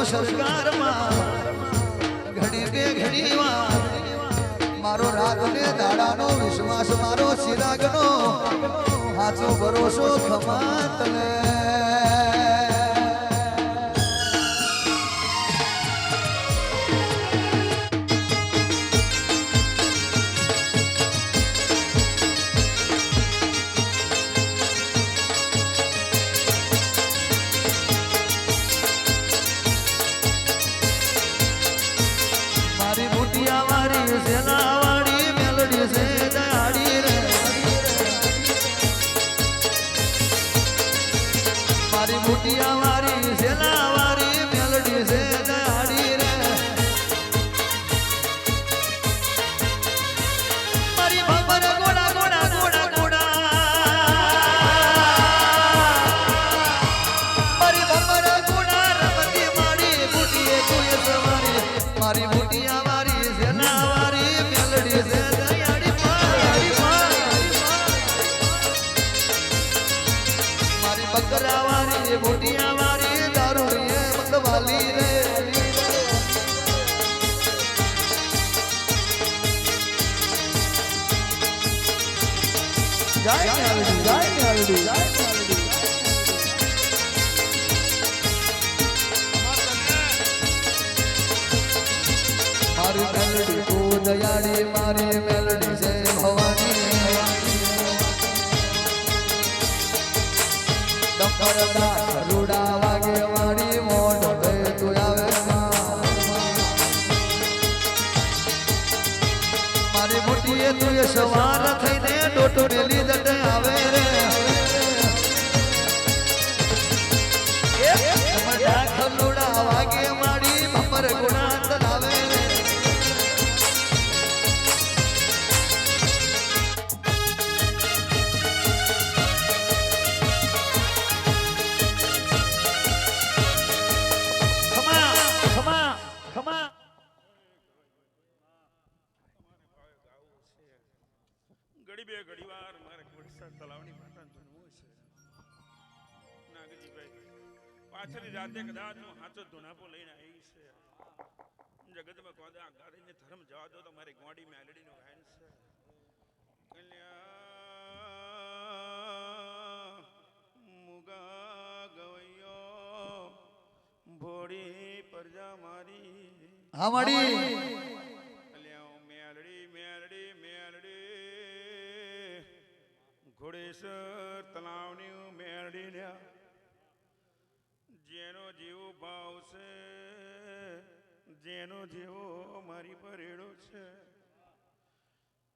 સરકારમાં ઘડી બે ઘડીમાં મારો રાત ને દાડાનો વિશ્વાસ મારો ચિરાગનો સાચો ભરોસો ખમાત લે બકરા વાળી મોટિયા વાળી દારૂ રે મતવાલી રે જય મેલડી જય મેલડી જય મેલડી મારી મેલડી ઓ દયાળી મારી મેલડી જય ભવાની દંપરદા રૂડા વાગે વાળી મોઢ રે તું આવે મારી મોટીએ તું સવાર થઈને ડોટો ને લીધટ આવે રે મજા ખલુડા વાગે માડી ભમર ગુણા તલાવે રે ઘડી બે ઘડી વાર મારે વરસાદ તલાવની માતા ધૂનવું છે નાગજીભાઈ પાછળની રાતે કદાચ હું હાચો ધૂનાપો લઈને આવી છે જગતમાં કોદા ગાડીને ધર્મ જવા દો તો મારી ગોડી મેલડીનો વાયન છે કલ્યા મુગા ગવૈયો ભોળી પરજા મારી હા માડી ઘોડેશ્વર તલાવની મેળડી લ્યા જેનો જેવો ભાવ છે જેનો જેવો મારી પર એડો છે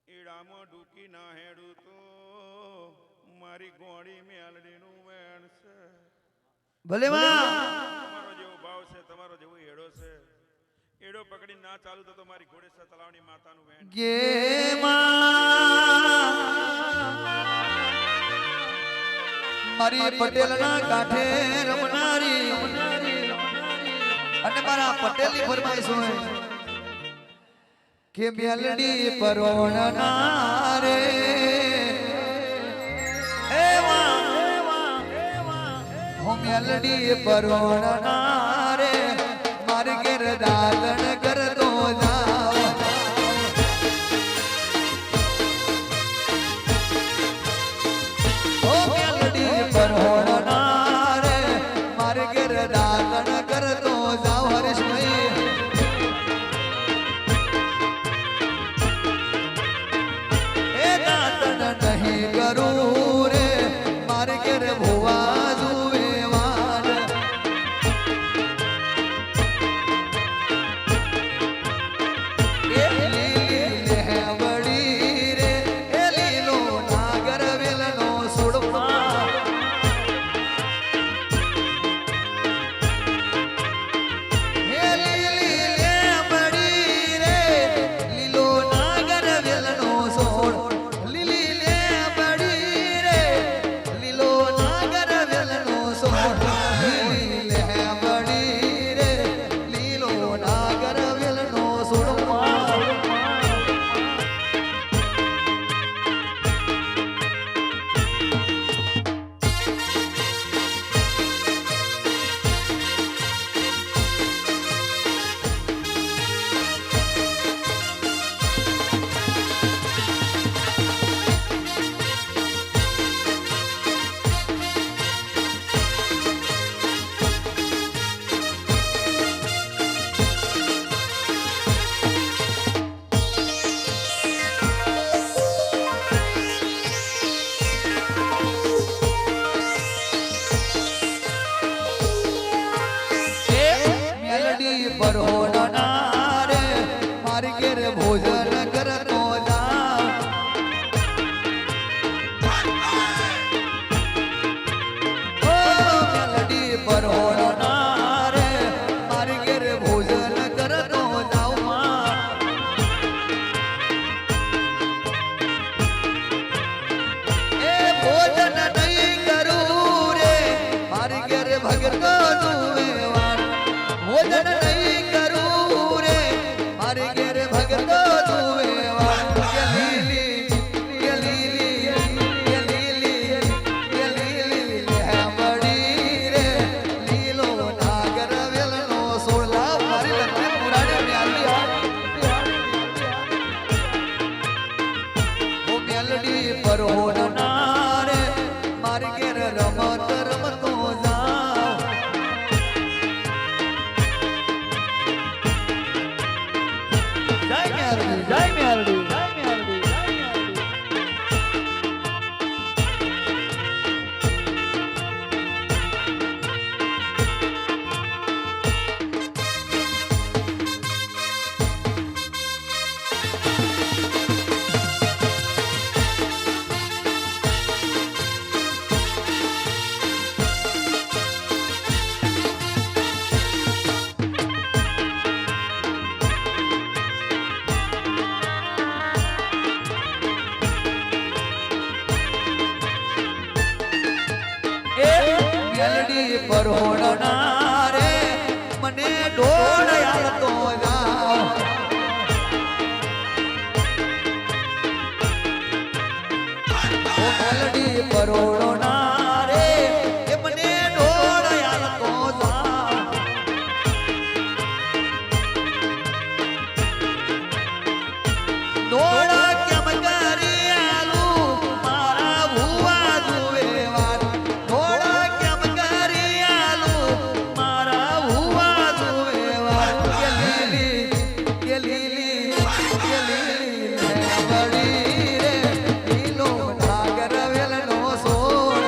એડામાં ડૂકી ના હેડું તો મારી ગોળી મેલડીનું વેણ છે ભલે તમારો જેવો ભાવ છે તમારો જેવો એડો છે એડો પકડી ના ચાલુ તો મારી ઘોડેશ્વર તલાવની માતાનું વેણ ગે મારી પટેલના કાંઠે રમનારી અને મારા પટેલની ફરમાઈશ હોય કે મેલડી પરોણના રે હું મેલડી પરોણના રે મારી ઘેર દાદણ કરતો જાવ પરોણના રે મારે ઘેર દાતણ કરતો જાવ હરીશભાઈ એ દાતણ નહીં કરું રે મારે ઘેર ભુવા જુએ વાડ એ લીલી હેવડી રે એ લીલો નાગર વેલનો સુડમાં પરોણના રે મારી ઘેર ભોજન કરતો જાવ ઓ મેલડી પરોણના રે મારી ઘેર ભોજન કરતો જાવ એ ભોજન નહીં કરું રે મારી ઘેર ભગતો જુએ વાળ ભોજન નહીં કરું રે મારી ઘેર ભગતો જુએ વાળ કે લીલી કે લીલી કે લીલી કે લીલી હે પરોડના રે મને ઢોળ હાલતો જાઓ ઓ મેલડી પરોડના રે એ મને ઢોળ હાલતો જાઓ દોડા કેમ કરી આલું મારા ભુવા જુએ વાત દોડા કેમ કરી આલું મારા ભુવા જુએ વાત કે લીલી લેવડી રે લીલો નાગર વેલનો સોળ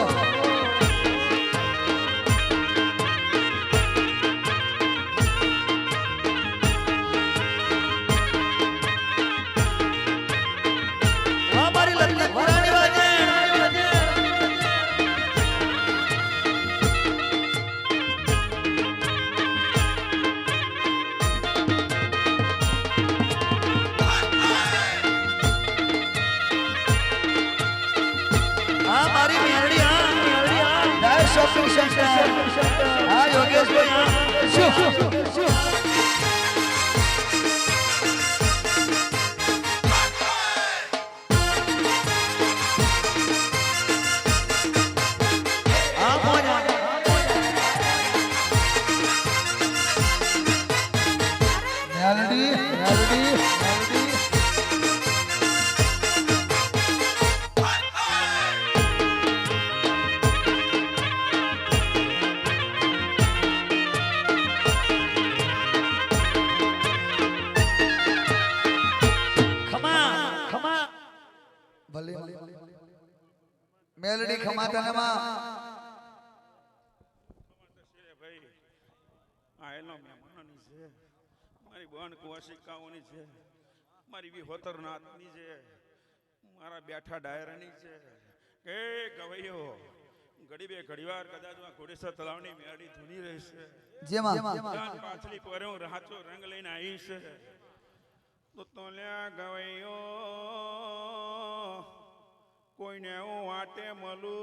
મારી લલ્લી પુરાણી વાજે હા મારી મેરડી હા જય શોપિંગ સેન્ટર હા યોગેશભાઈ શું હા મોજા મેલડી ભલે મેલડી ખમા તનમાં ભાઈ આયેલો મહેમાનોની છે મારી બોન કુવાસિકાઓની છે મારી વિહોતર નાથની છે મારા બેઠા ડાયરાની છે કે ગવૈયો ઘડીબે ઘડીવાર કદાચ આ ઘોડેસર તળાવની મેળી ધૂની રહેશે જેમાં જાન પાછલી પરે હું રાચો રંગ લઈને આવી છે તો તોલ્યા ગવૈયો કોઈને હું વાટે મળું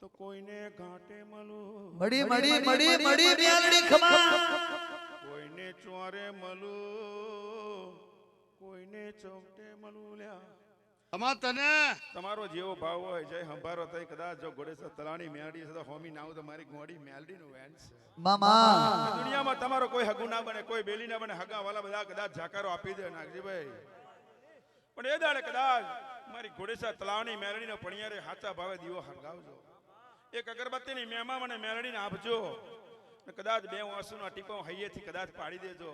તો કોઈને ઘાટે મળું મડી મેલડી ખમા કોઈને ચોરે મળું કોઈને ચૌટે મળું લ્યા અમાર તને તમારો જેવો ભાવ હોય જય હંભારો થઈ કદાચ જો ઘોડેસર તળાવની મેલડી છે તો હોમી ના આવું તો મારી ગોડી મેલડીનું વેન છે મામા દુનિયામાં તમારો કોઈ હગુ ના બને કોઈ બેલી ના બને હગા વાલા બધા કદાચ જાકારો આપી દે નાગજીભાઈ પણ એ દાડે કદાચ મારી ઘોડેસર તળાવની મેલડીનો પણિયારે હાચા ભાવે દીવો હરગાવજો એક અગરબત્તીની મેમા મને મેલડીને આપજો ને કદાચ બે આંસુનો ટીપો હૈયેથી કદાચ પાડી દેજો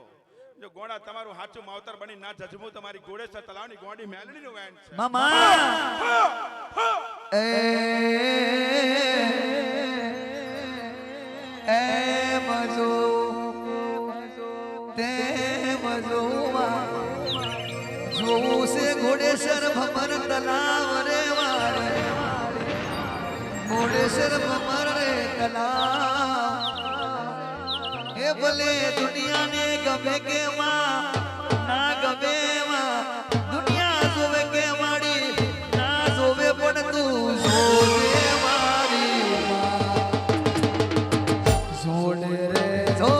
જો ગોડા તમારું હાચું માવતર બની ના જજમું તમારી ઘોડેસર તળાવની ગોડી મેલડીનું વેન છે મામા એ મજો તે મજોમાં જોવું છે ઘોડેસર ભમર તલાવ રે વારે ઘોડેસર ભમર રે તલાવ એ ભલે દુનિયાને ગમે કે માં ના ગમે માં દુનિયા જોવે કે માડી ના જોવે પણ તું જોવે મારી માં જોડે રે જો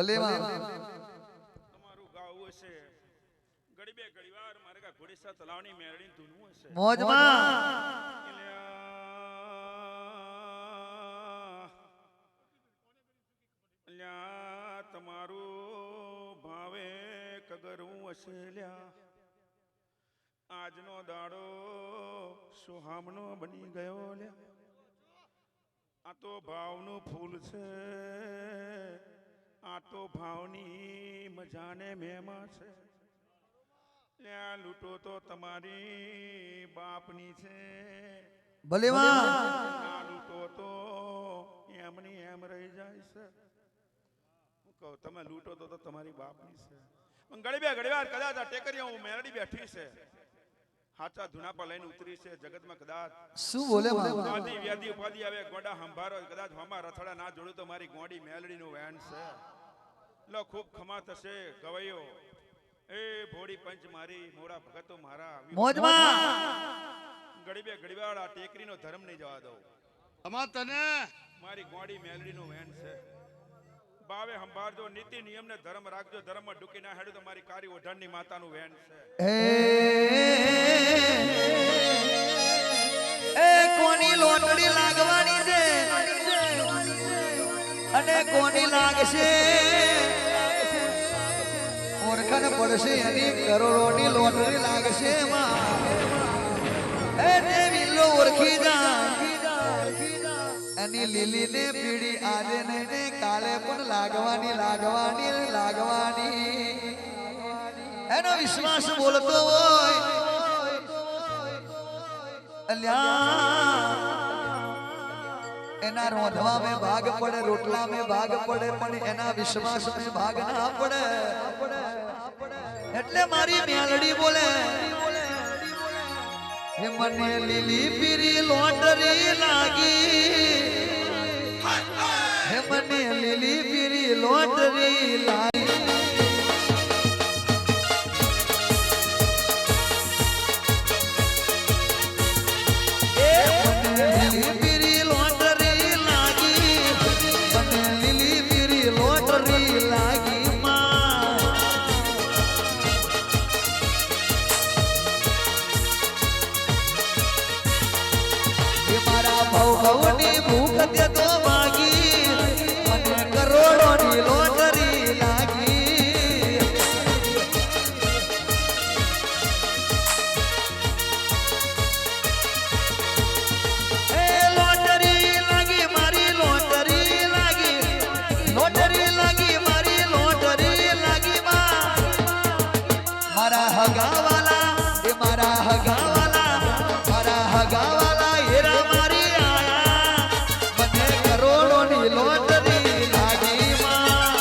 ભલે માં તમારું ગાવું હશે ઘડી બે ઘડી વાર મારે કા ઘોડેસા તલાવની મેરડી ધૂનવું હશે મોજમાં અલ્યા તમારું ભાવે કગરવું હશે લ્યા આજનો દાડો સુહામણો બની ગયો લ્યા આ તો ભાવનું ફૂલ છે આ તો ભાવની મજાને મહેમા છે લ્યા લૂંટો તો તમારી બાપની છે ભલે માં ના લૂંટો તો એમની એમ રહી જાય છે હું કહું તમે લૂંટો તો તમારી બાપની છે પણ ઘડી વાર કદાચ આ ટેકરીઓ મેરડી બેઠી છે હાચા ધુના પર લઈને ઉતરી છે જગતમાં કદાચ શું બોલે માં આદિ વ્યાધિ ઉપાધિ આવે ગોડા હંભારો કદાચ હમા રથડા ના જોડું તો મારી ગોડી મેલડીનું વેણ છે લો ખૂબ ખમા થશે ગવૈયો એ ભોળી પંચ મારી મોડા ભગતો મારા મોજમાં ઘડી વાર આ ટેકરીનો ધર્મ નહીં જવા દઉં અમા તને મારી ગોડી મેલડીનું વેણ છે બાવે સંભાળજો નીતિ નિયમ ને ધર્મ રાખજો ધર્મમાં ડૂકી ના હેડું તો મારી કારી ઓઢાણની માતાનું વેણ છે એ કોની લોટડી લાગવાની છે અને કોની લાગશે ઓળખાણ પડશે એની કરોડોની લોટરી લાગશે માં એ વિલ્લો ઓળખી જા એની લીલી ને પીડી આજે ને કાલે પણ લાગવાની એનો વિશ્વાસ બોલતો હોય અલ્યા એના રોંધવા में ભાગ પડે રોટલા में ભાગ પડે પણ એના વિશ્વાસ में ભાગ ના પડે એટલે મારી મેલડી બોલે હે મને લીલી પીરી લોટરી લાગી હે મને લીલી પીરી લોટરી લાગી લીલી પીરી લોટરી લાગી મને લીલી પીરી લોટરી લાગી માં મારા ભવની ભૂખ તે તો માગી મને કરોડોની લોટરી લાગી એ લોટરી લાગી મારી લોટરી લાગી મારી લોટરી લાગી મારા હગાવાલા એ મારા હગાવાલા હેરા મારી આયા મને કરોડોની લોટરી લાગી માં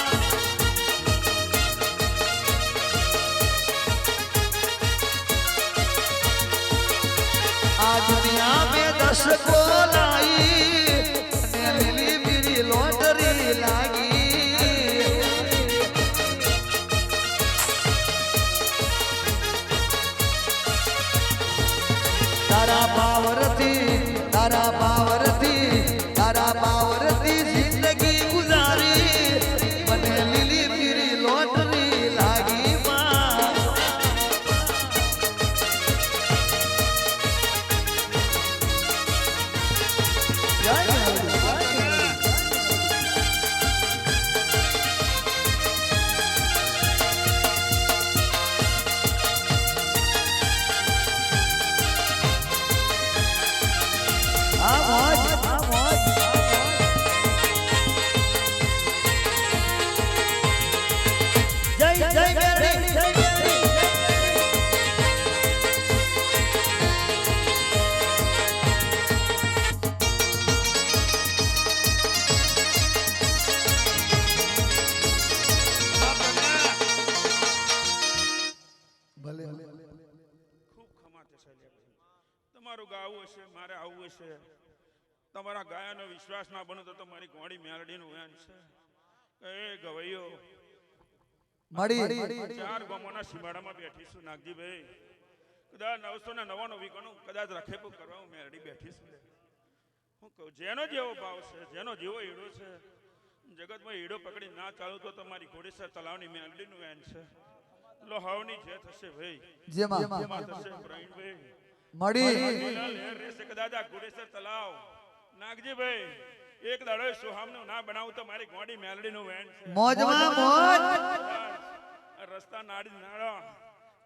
આ દુનિયા में 10 को लाई અને લીલી પીરી લોટરી લાગી તારા પાવરથી જિંદગી ગુજારી મને લીલી પીરી લોટરી લાગી માં જય ખૂબ ખમા થશે તમારું ગાવું હશે મારે આવું હશે તમારા ગાયાનો વિશ્વાસ ના બનો તો મારી ગોળી મેલડીનું વેણ છે કે એ ગવૈયો મળી ચાર ગામોના સીમાડામાં બેઠીશું નાગજીભાઈ કદાચ 999 વીઘાનું કદાચ રખેપું કરવા હું મેરડી બેઠીશું હું કહું જેનો જેવો ભાવ છે જેનો જેવો હીરો છે જગતમાં હીડો પકડી ના ચાલુ તો તમારી ઘોડેસર તલાવની મેલડીનું વેન છે લોહાવની જે થશે ભાઈ જેમાં જેમાં થશે પ્રવીણભાઈ મળી લીલા લહેર રહેશે કદાચ આ ઘોડેસર તલાવ નાગજીભાઈ એક દાડો સુહામનું ના બનાવું તો મારી ગોડી મેલડીનું વેન છે મોજમાં મોજ આ રસ્તા નાડી નાળો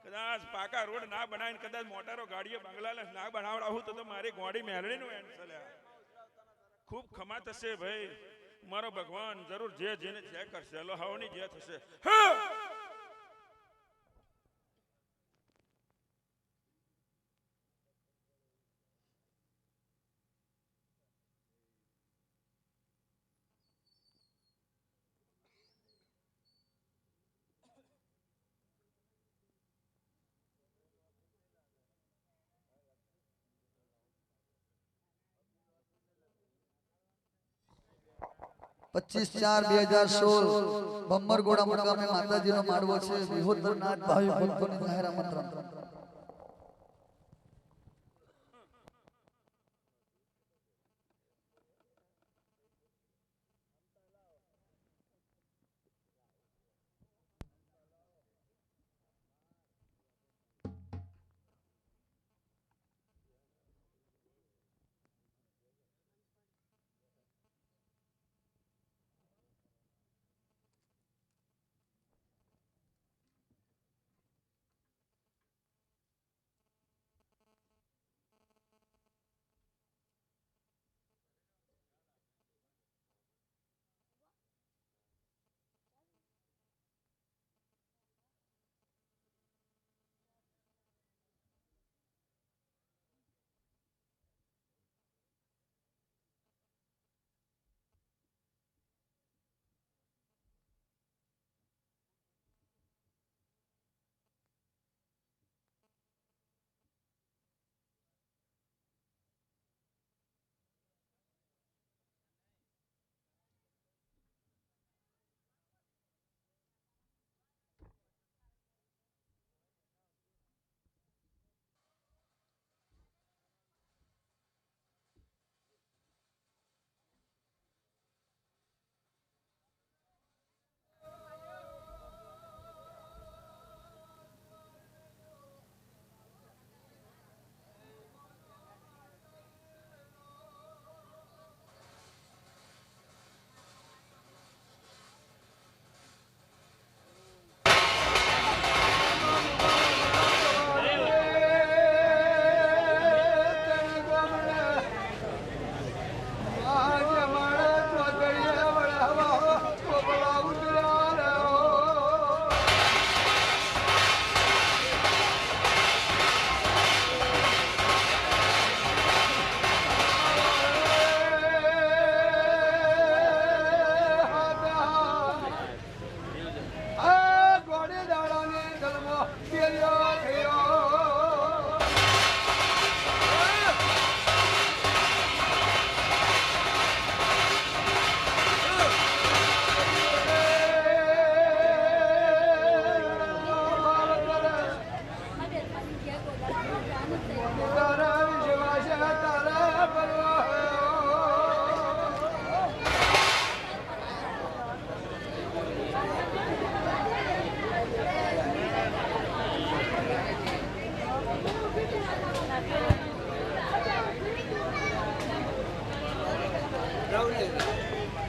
કદાચ પાકા રોડ ના બનાવીને કદાચ મોટારો ગાડીઓ બંગલા ના બનાવડાવું તો મારી ગોડી મેલડીનું વેન છે લ્યા. ખૂબ ખમા થશે ભાઈ મારો ભગવાન જરૂર જે જેને જે કરશે લોહાવની જે થશે હા. 25/4/2016 બમ્મરગોડા મુકામે માતાજીનો માંડવો છે. વિહોતરનાથ ભાવિ ભક્તોની જાહેર આમંત્રણ.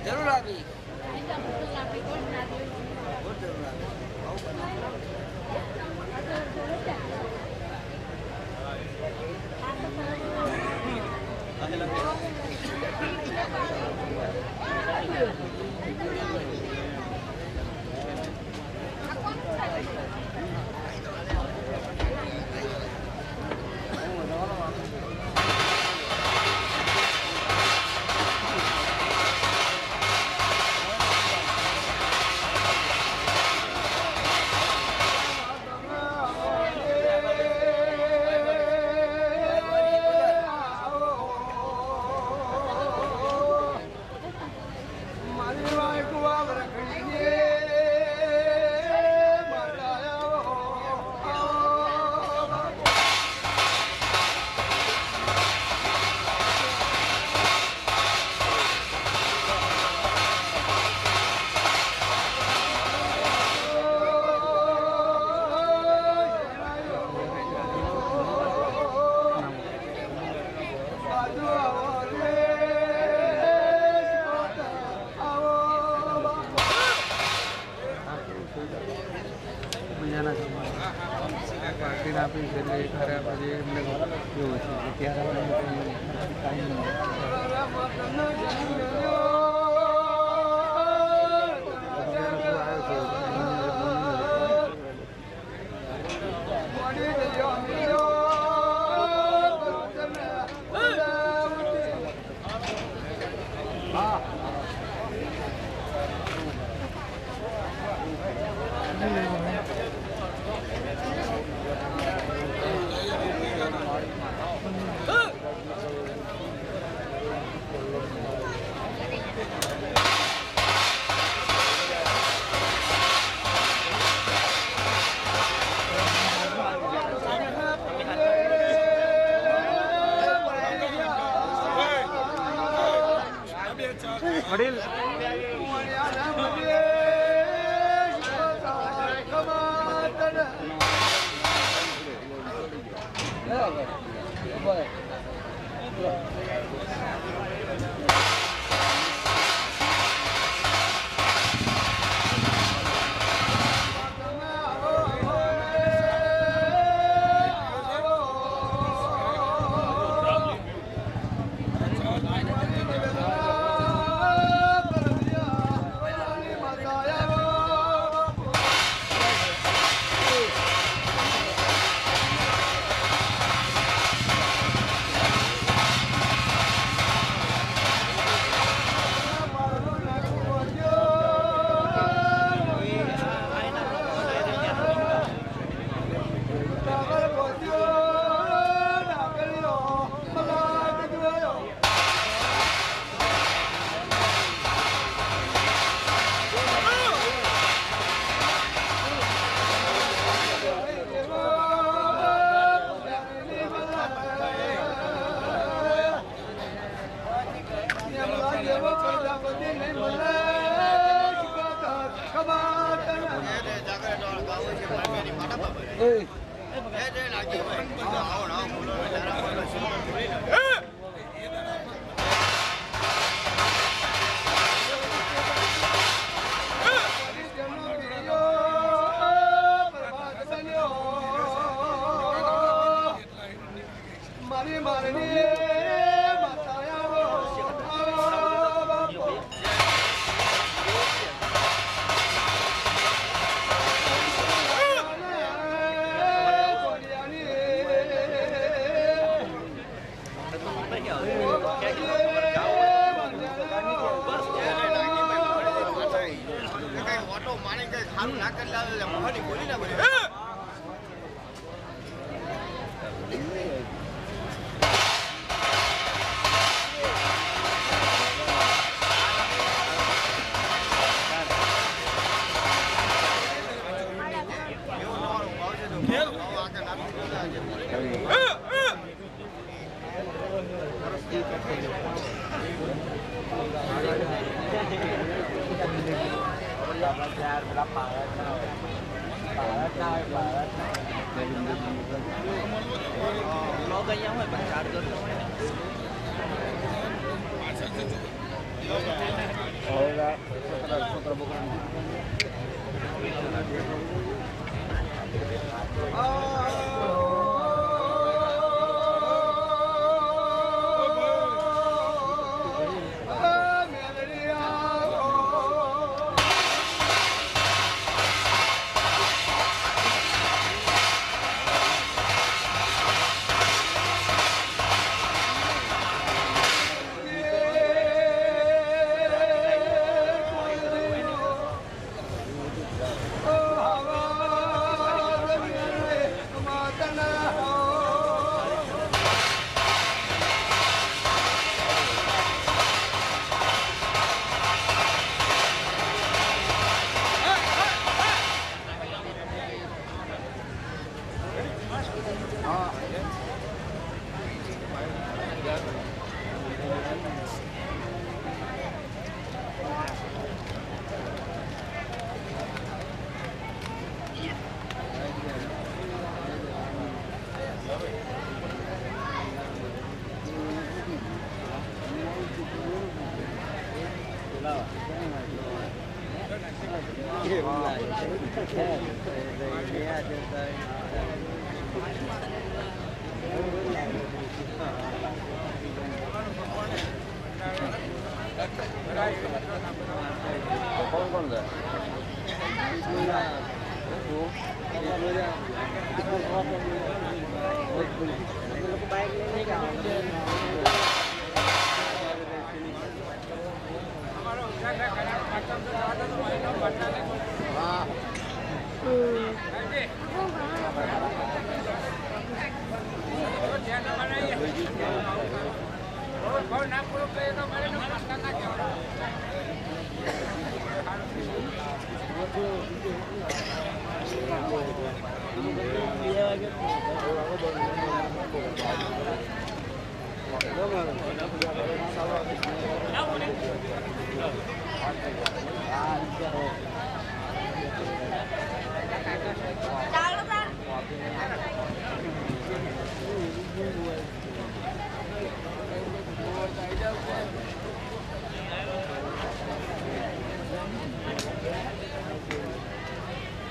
જરૂર આપી પાર્ટીને આપી છે એટલે ખરે પછી એમને એવું છે કે ત્યારે ટાઈમ વડીલ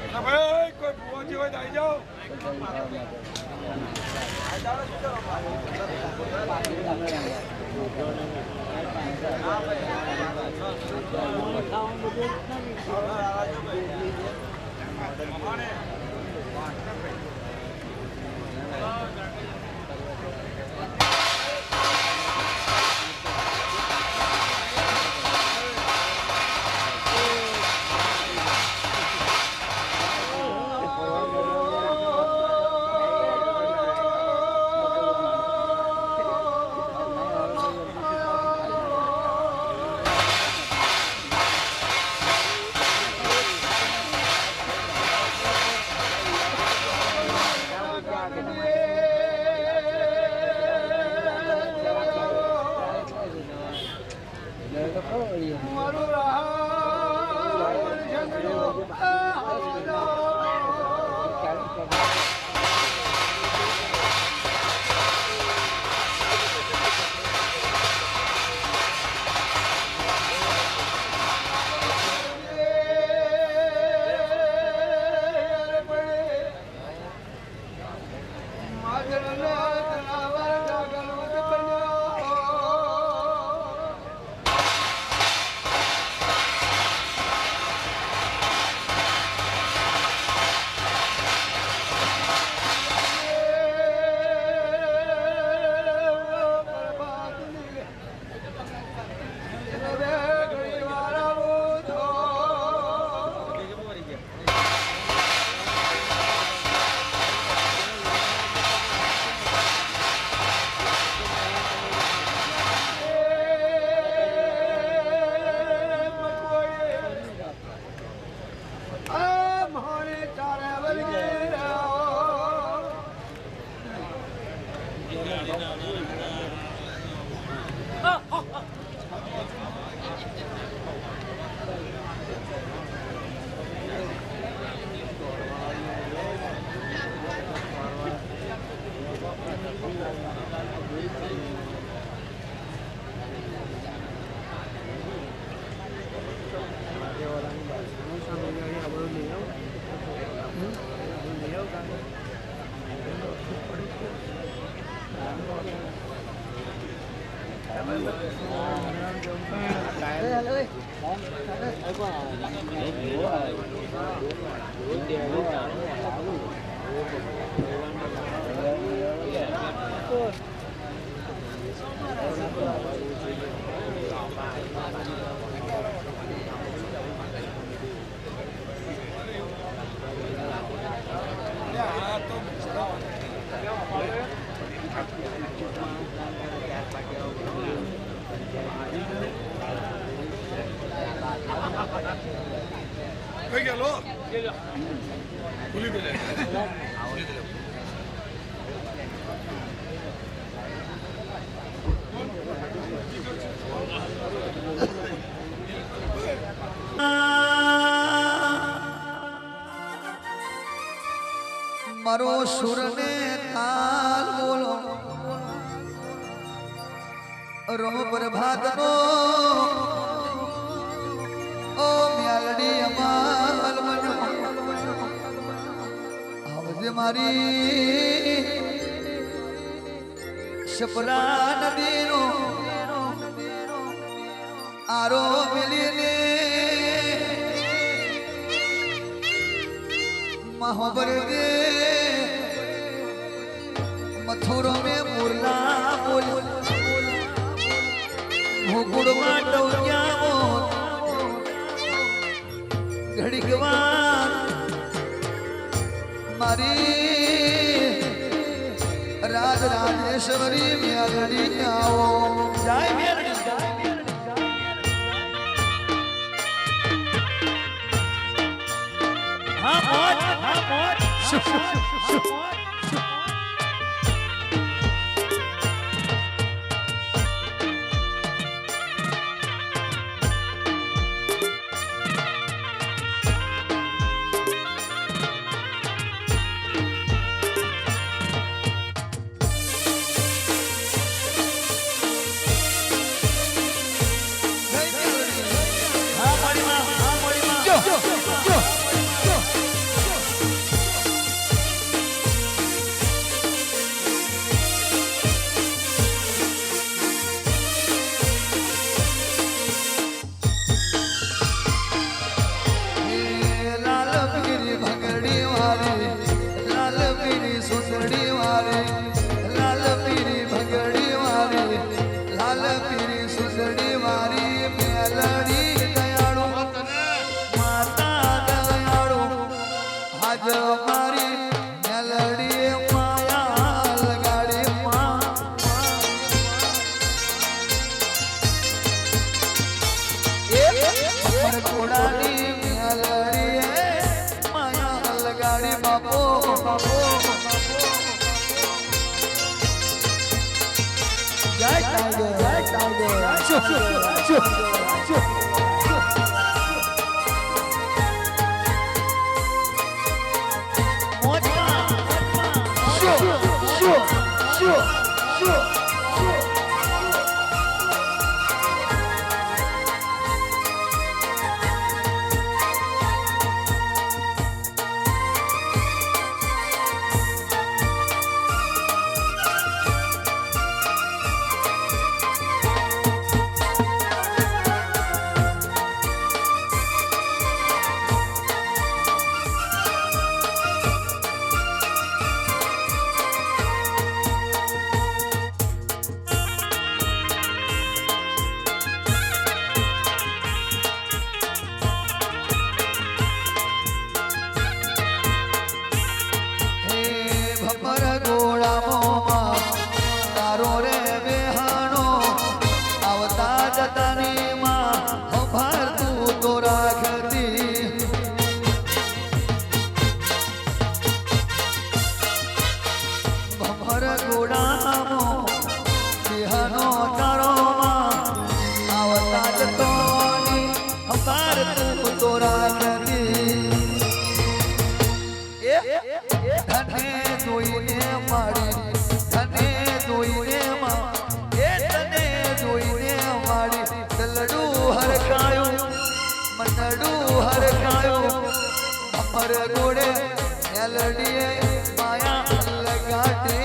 ના ભાઈ કોઈ ભુવાજી હોય તો આવી જાઓ. કઈ ગયેલો ભૂલી ગયેલા મારો સુરને તાલ બોલો રોમ પ્રભાતનો ઓ મ્યાલડી અમાર જે મારી સપના નદીનો આરો મિલીને મહોબર દે મથુરો में मुरला बोल भूगुड़ माटौया घड़ीकवा मारी राज राजेश्वरी मेलडी आओ जय मेलडी हाँ मोर गोड़े मेलडी माया लगाटे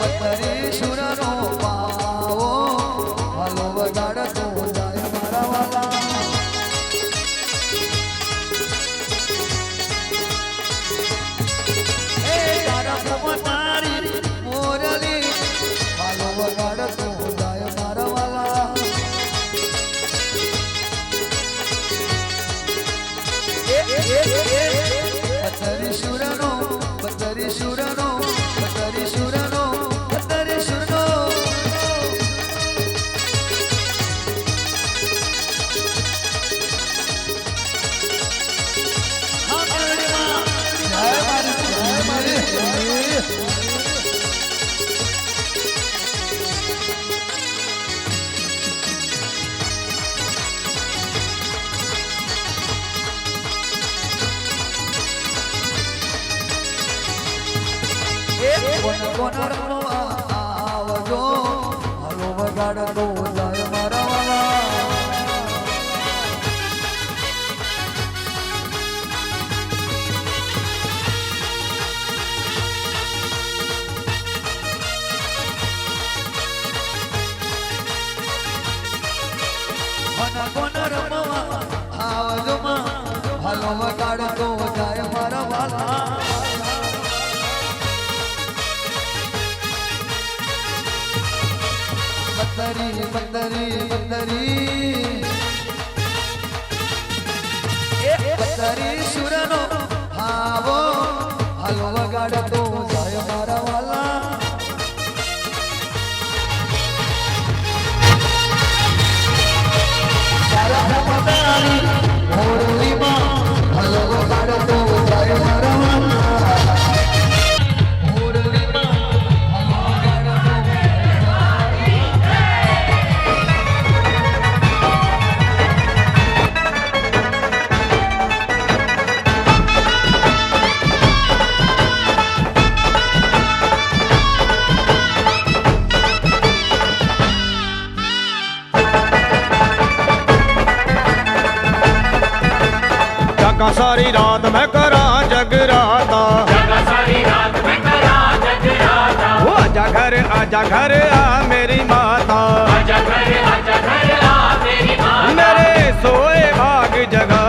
પતરીશુરનો પાવો હાલો વગાડતો જાય મારા વાલા એ તારા પ્રભુતારી મોરલી હાલો વગાડતો જાય મારા વાલા પતરીશુરનો પતરીશુરનો પતરીશુરનો કોણ આવજો હાલો વગાડતો જાય મારા વાલા કોણ રમવા આવજો હાલો વગાડતો જાય મારા વાલા પતરી પતરી પતરી પતરીશુરનો આવો હાલો વગાડતો જાય મારા વાલા તારા પતારી મોરલીમાં હાલો વગાડતો જાય મારા વાલા सारी रात मैं करा जगराता सारी रात में करा जगराता आजा घर आ मेरी माता आजा घर आ मेरी माँ मेरे सोए भाग जगा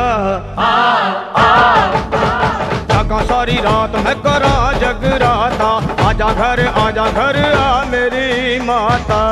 जगा सारी रात मैं करा जगराता आजा घर आ मेरी माता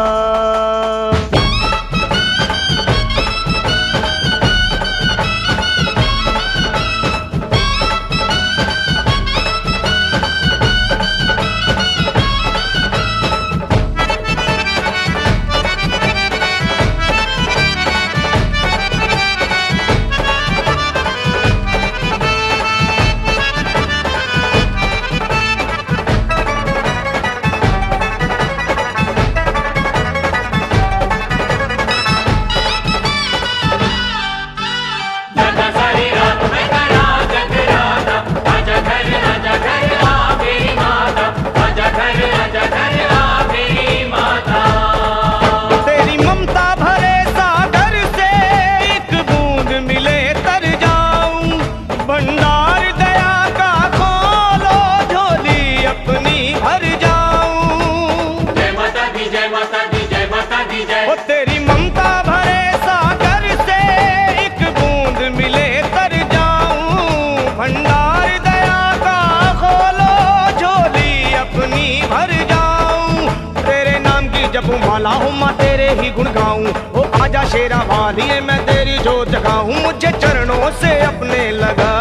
माला हूँ माँ तेरे ही गुण गाऊं ओ आजा शेरा वाली मैं तेरी जोत जगाऊं मुझे चरणों से अपने लगा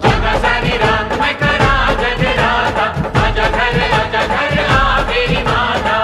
जगा सारी रात मैं करा जगराता आजा घर आ मेरी माता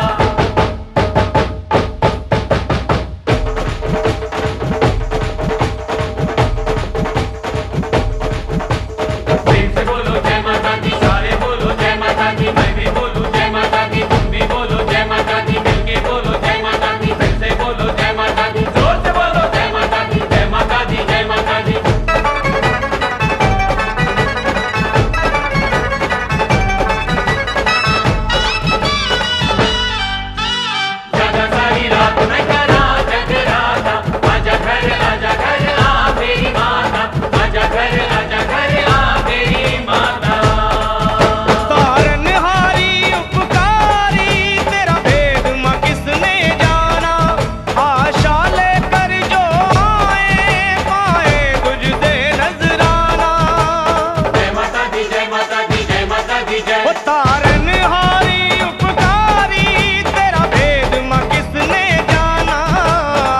दी जय। वो तारनहारी उपकारी तेरा भेद माँ किसने जाना।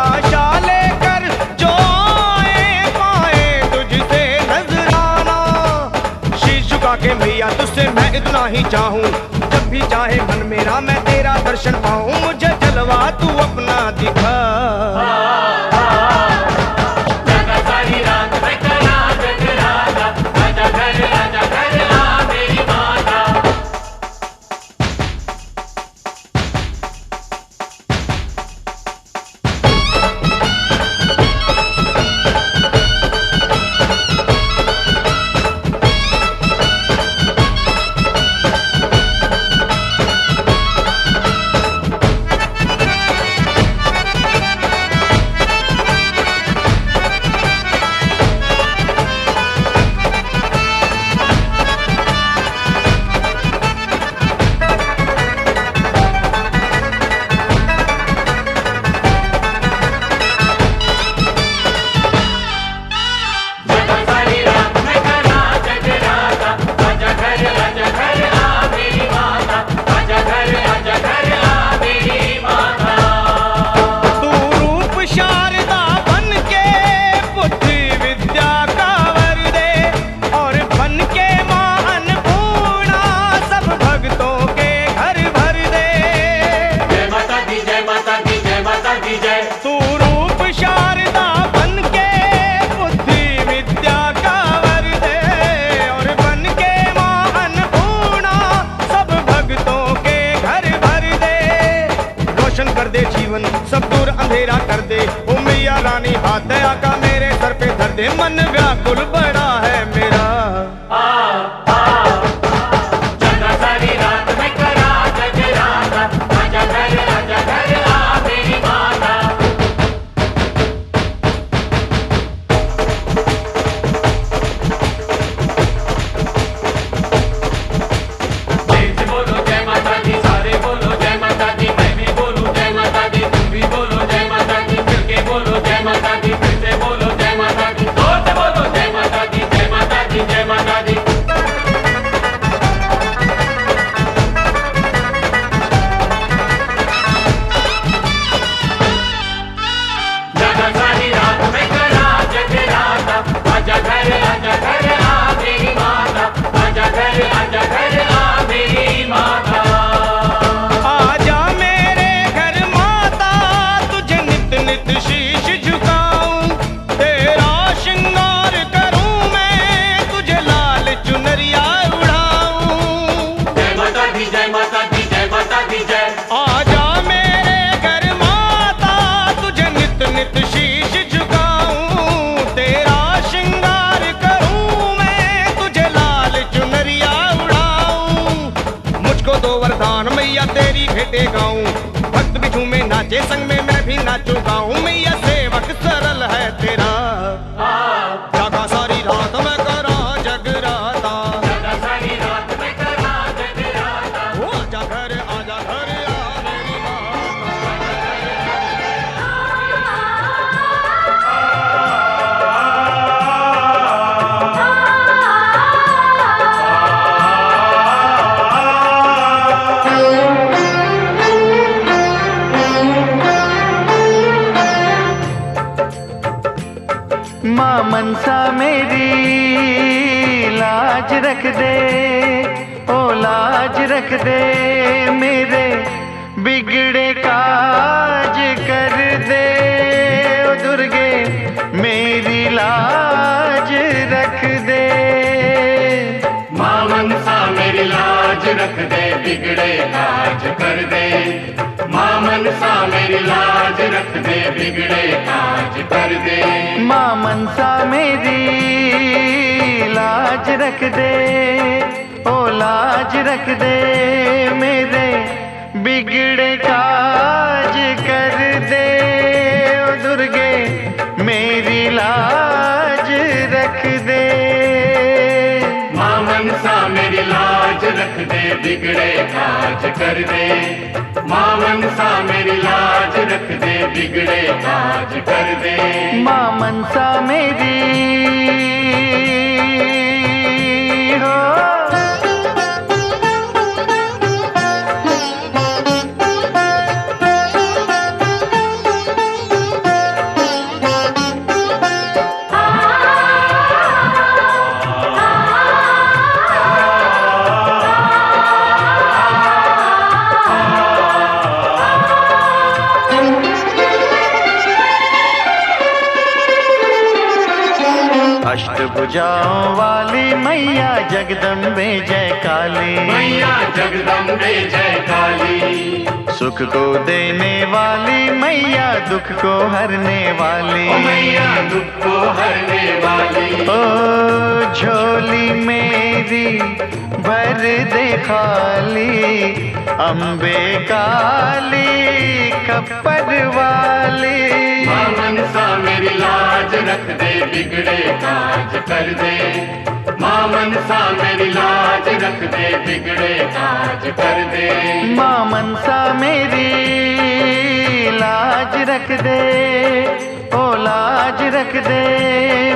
आशा लेकर जो आए पाए तुझसे नजराना। शीश झुका के मैया तुझसे मैं इतना ही चाहूं, जब भी चाहे मन मेरा मैं तेरा दर्शन पाऊं। मुझे जलवा तू अपना दिखा। जगा सारी रात मैं करा जगराता, आजा घर आ मेरी माता। सब दूर अंधेरा कर दे ओ मैया रानी। हाथ दया का मेरे सर पे धर दे, मन व्याकुल बड़ा है मेरा। जगा सारी रात मैं करा जगराता, आजा घर आ मेरी माता। तेज बोलो जय माता दी, सारे बोलो जय माता दी। मैं भी बोलूं जय माता दी, तुम भी बोलो जय माता दी। मिलके बोलो जय माता दी, फिर से बोलो जय माता दी। जोर से बोलो जय माता दी, जय माता दी, जय माता दी। जगा सारी रात मैं करा जगराता, आजा घर आ मेरी माता। आजा घर आ मेरी माता। आजा मेरे घर माता, तुझे नित नित शीश झुकाऊं। तेरा श्रृंगार करूं मैं, तुझे लाल चुनरिया उड़ाऊं। जय माता दी, जय माता दी, जय माता दी जय। आजा मेरे घर माता, तुझे नित नित शीश झुकाऊं। तेरा श्रृंगार करूं मैं, तुझे लाल चुनरिया उड़ाऊं। मुझको दो वरदान मैया तेरी भेंटे गाऊं। भक्त भी झूमे नाचे संग में मैं भी नाचू गाऊं। मैया सेवक सरल है तेरा, जागा सारी रात मैं करा जगराता। जगा सारी रात मैं करा जगराता। ओ आजा घर आ मेरी माता। माँ मनसा मेरी लाज रख दे, ओ लाज रख दे। मेरे बिगड़े काज कर दे, ओ दुर्गे मेरी लाज रख दे। माँ मनसा मेरी लाज रख दे, बिगड़े काज कर दे। माँ मनसा मेरी लाज रख दे, बिगड़े काज कर दे। माँ मनसा मेरी लाज रख दे, ओ लाज रख दे। मेरे बिगड़े काज कर दे, ओ दुर्गे मेरी लाज रख दे। माँ मनसा मेरी लाज रख दे, बिगड़े काज कर दे। माँ मनसा मेरी लाज रख दे, बिगड़े काज कर दे। माँ मनसा मेरी हो भुजाओं वाली मैया जगदम्बे जय काली, मैया जगदम्बे जय काली। सुख को देने वाली मैया दुख को हरने वाली, ओ मैया दुख को हरने वाली। ओ झोली मेरी भर दे खाली, अम्बे काली खप्पर वाली। मां मनसा मेरी लाज रख दे, बिगड़े काज कर दे। मां मनसा मेरी लाज रख दे, बिगड़े काज कर दे। मां मनसा मेरी लाज रख दे, ओ लाज रख दे,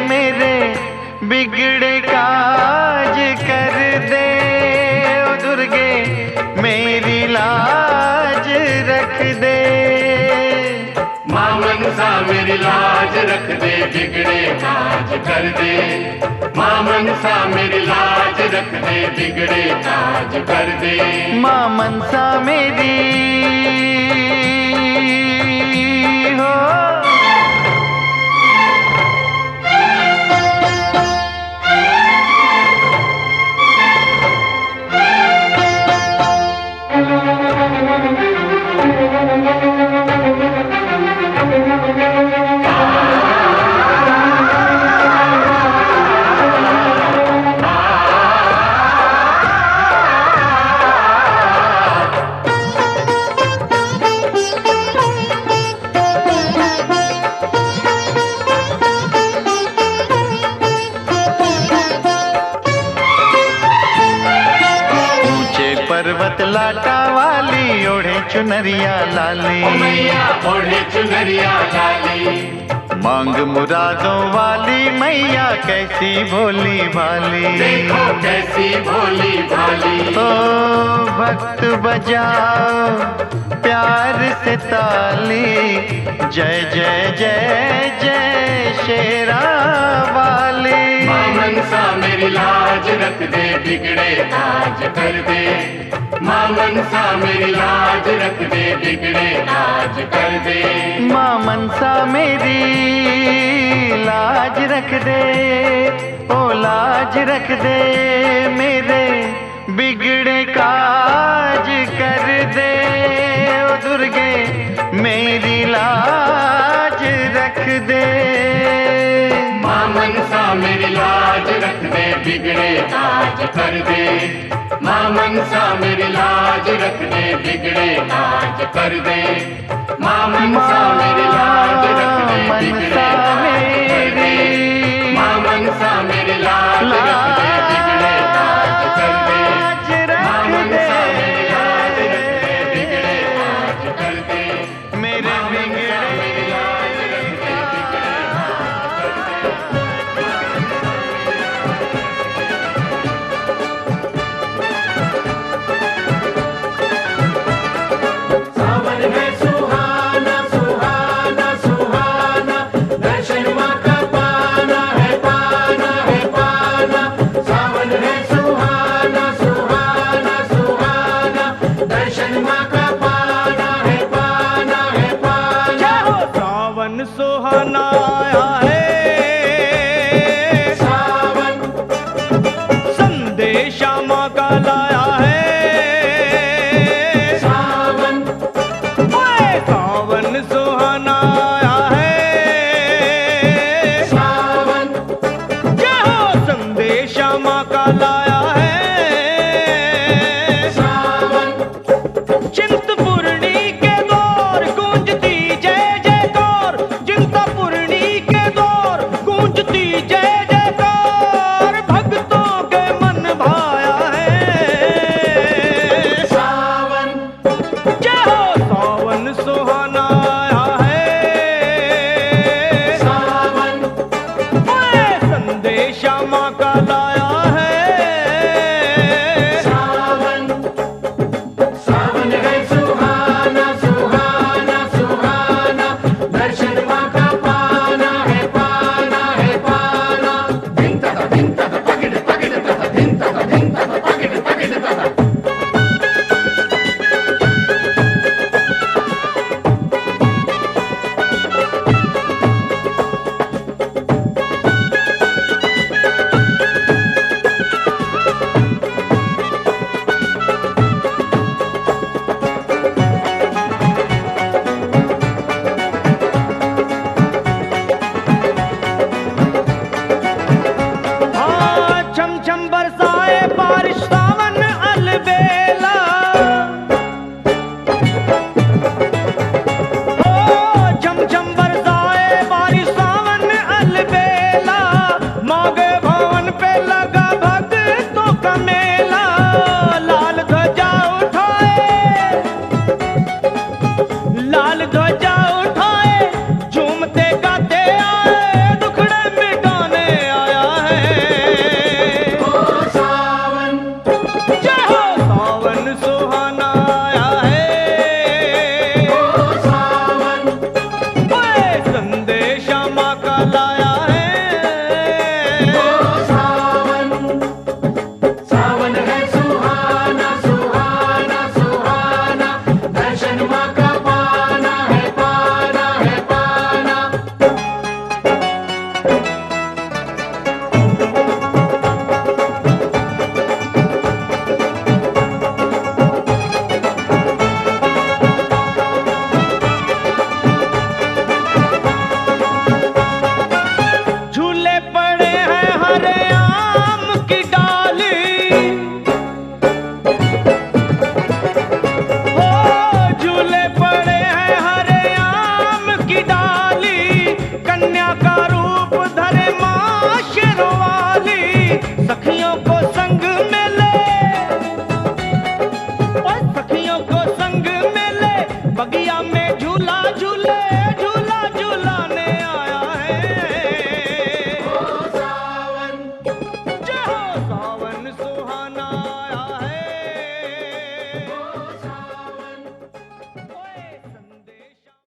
मेरे बिगड़े काज कर दे। ओ दुर्गे मेरी लाज रख दे। मां मनसा मेरी लाज रख दे, बिगड़े काज कर दे। मां मनसा मेरी लाज रख दे, बिगड़े काज कर दे। मां मनसा मेरी हो पर्वत लाटा वाली, ओढ़े चुनरिया लाली, ओ मैया ओढ़े चुनरिया लाली। मांग मुरादों वाली मैया कैसी भोली भाली, देखो कैसी भोली भाली। ओ भक्त बजाओ प्यार से ताली, जय जय जय जय शेरा वाली। मां मनसा मेरी लाज रख दे, बिगड़े काज कर दे। मां मनसा मेरी लाज रख दे, बिगड़े काज कर दे। मां मनसा मेरी लाज रख दे, ओ लाज रख दे, मेरे बिगड़े काज कर दे। ओ दुर्गे मेरी लाज रख दे। मां मनसा मेरी लाज रख दे, बिगड़े काज कर दे। मां मनसा मेरी लाज रख दे, बिगड़े काज कर दे। मां मनसा मेरी लाज रख दे, बिगड़े काज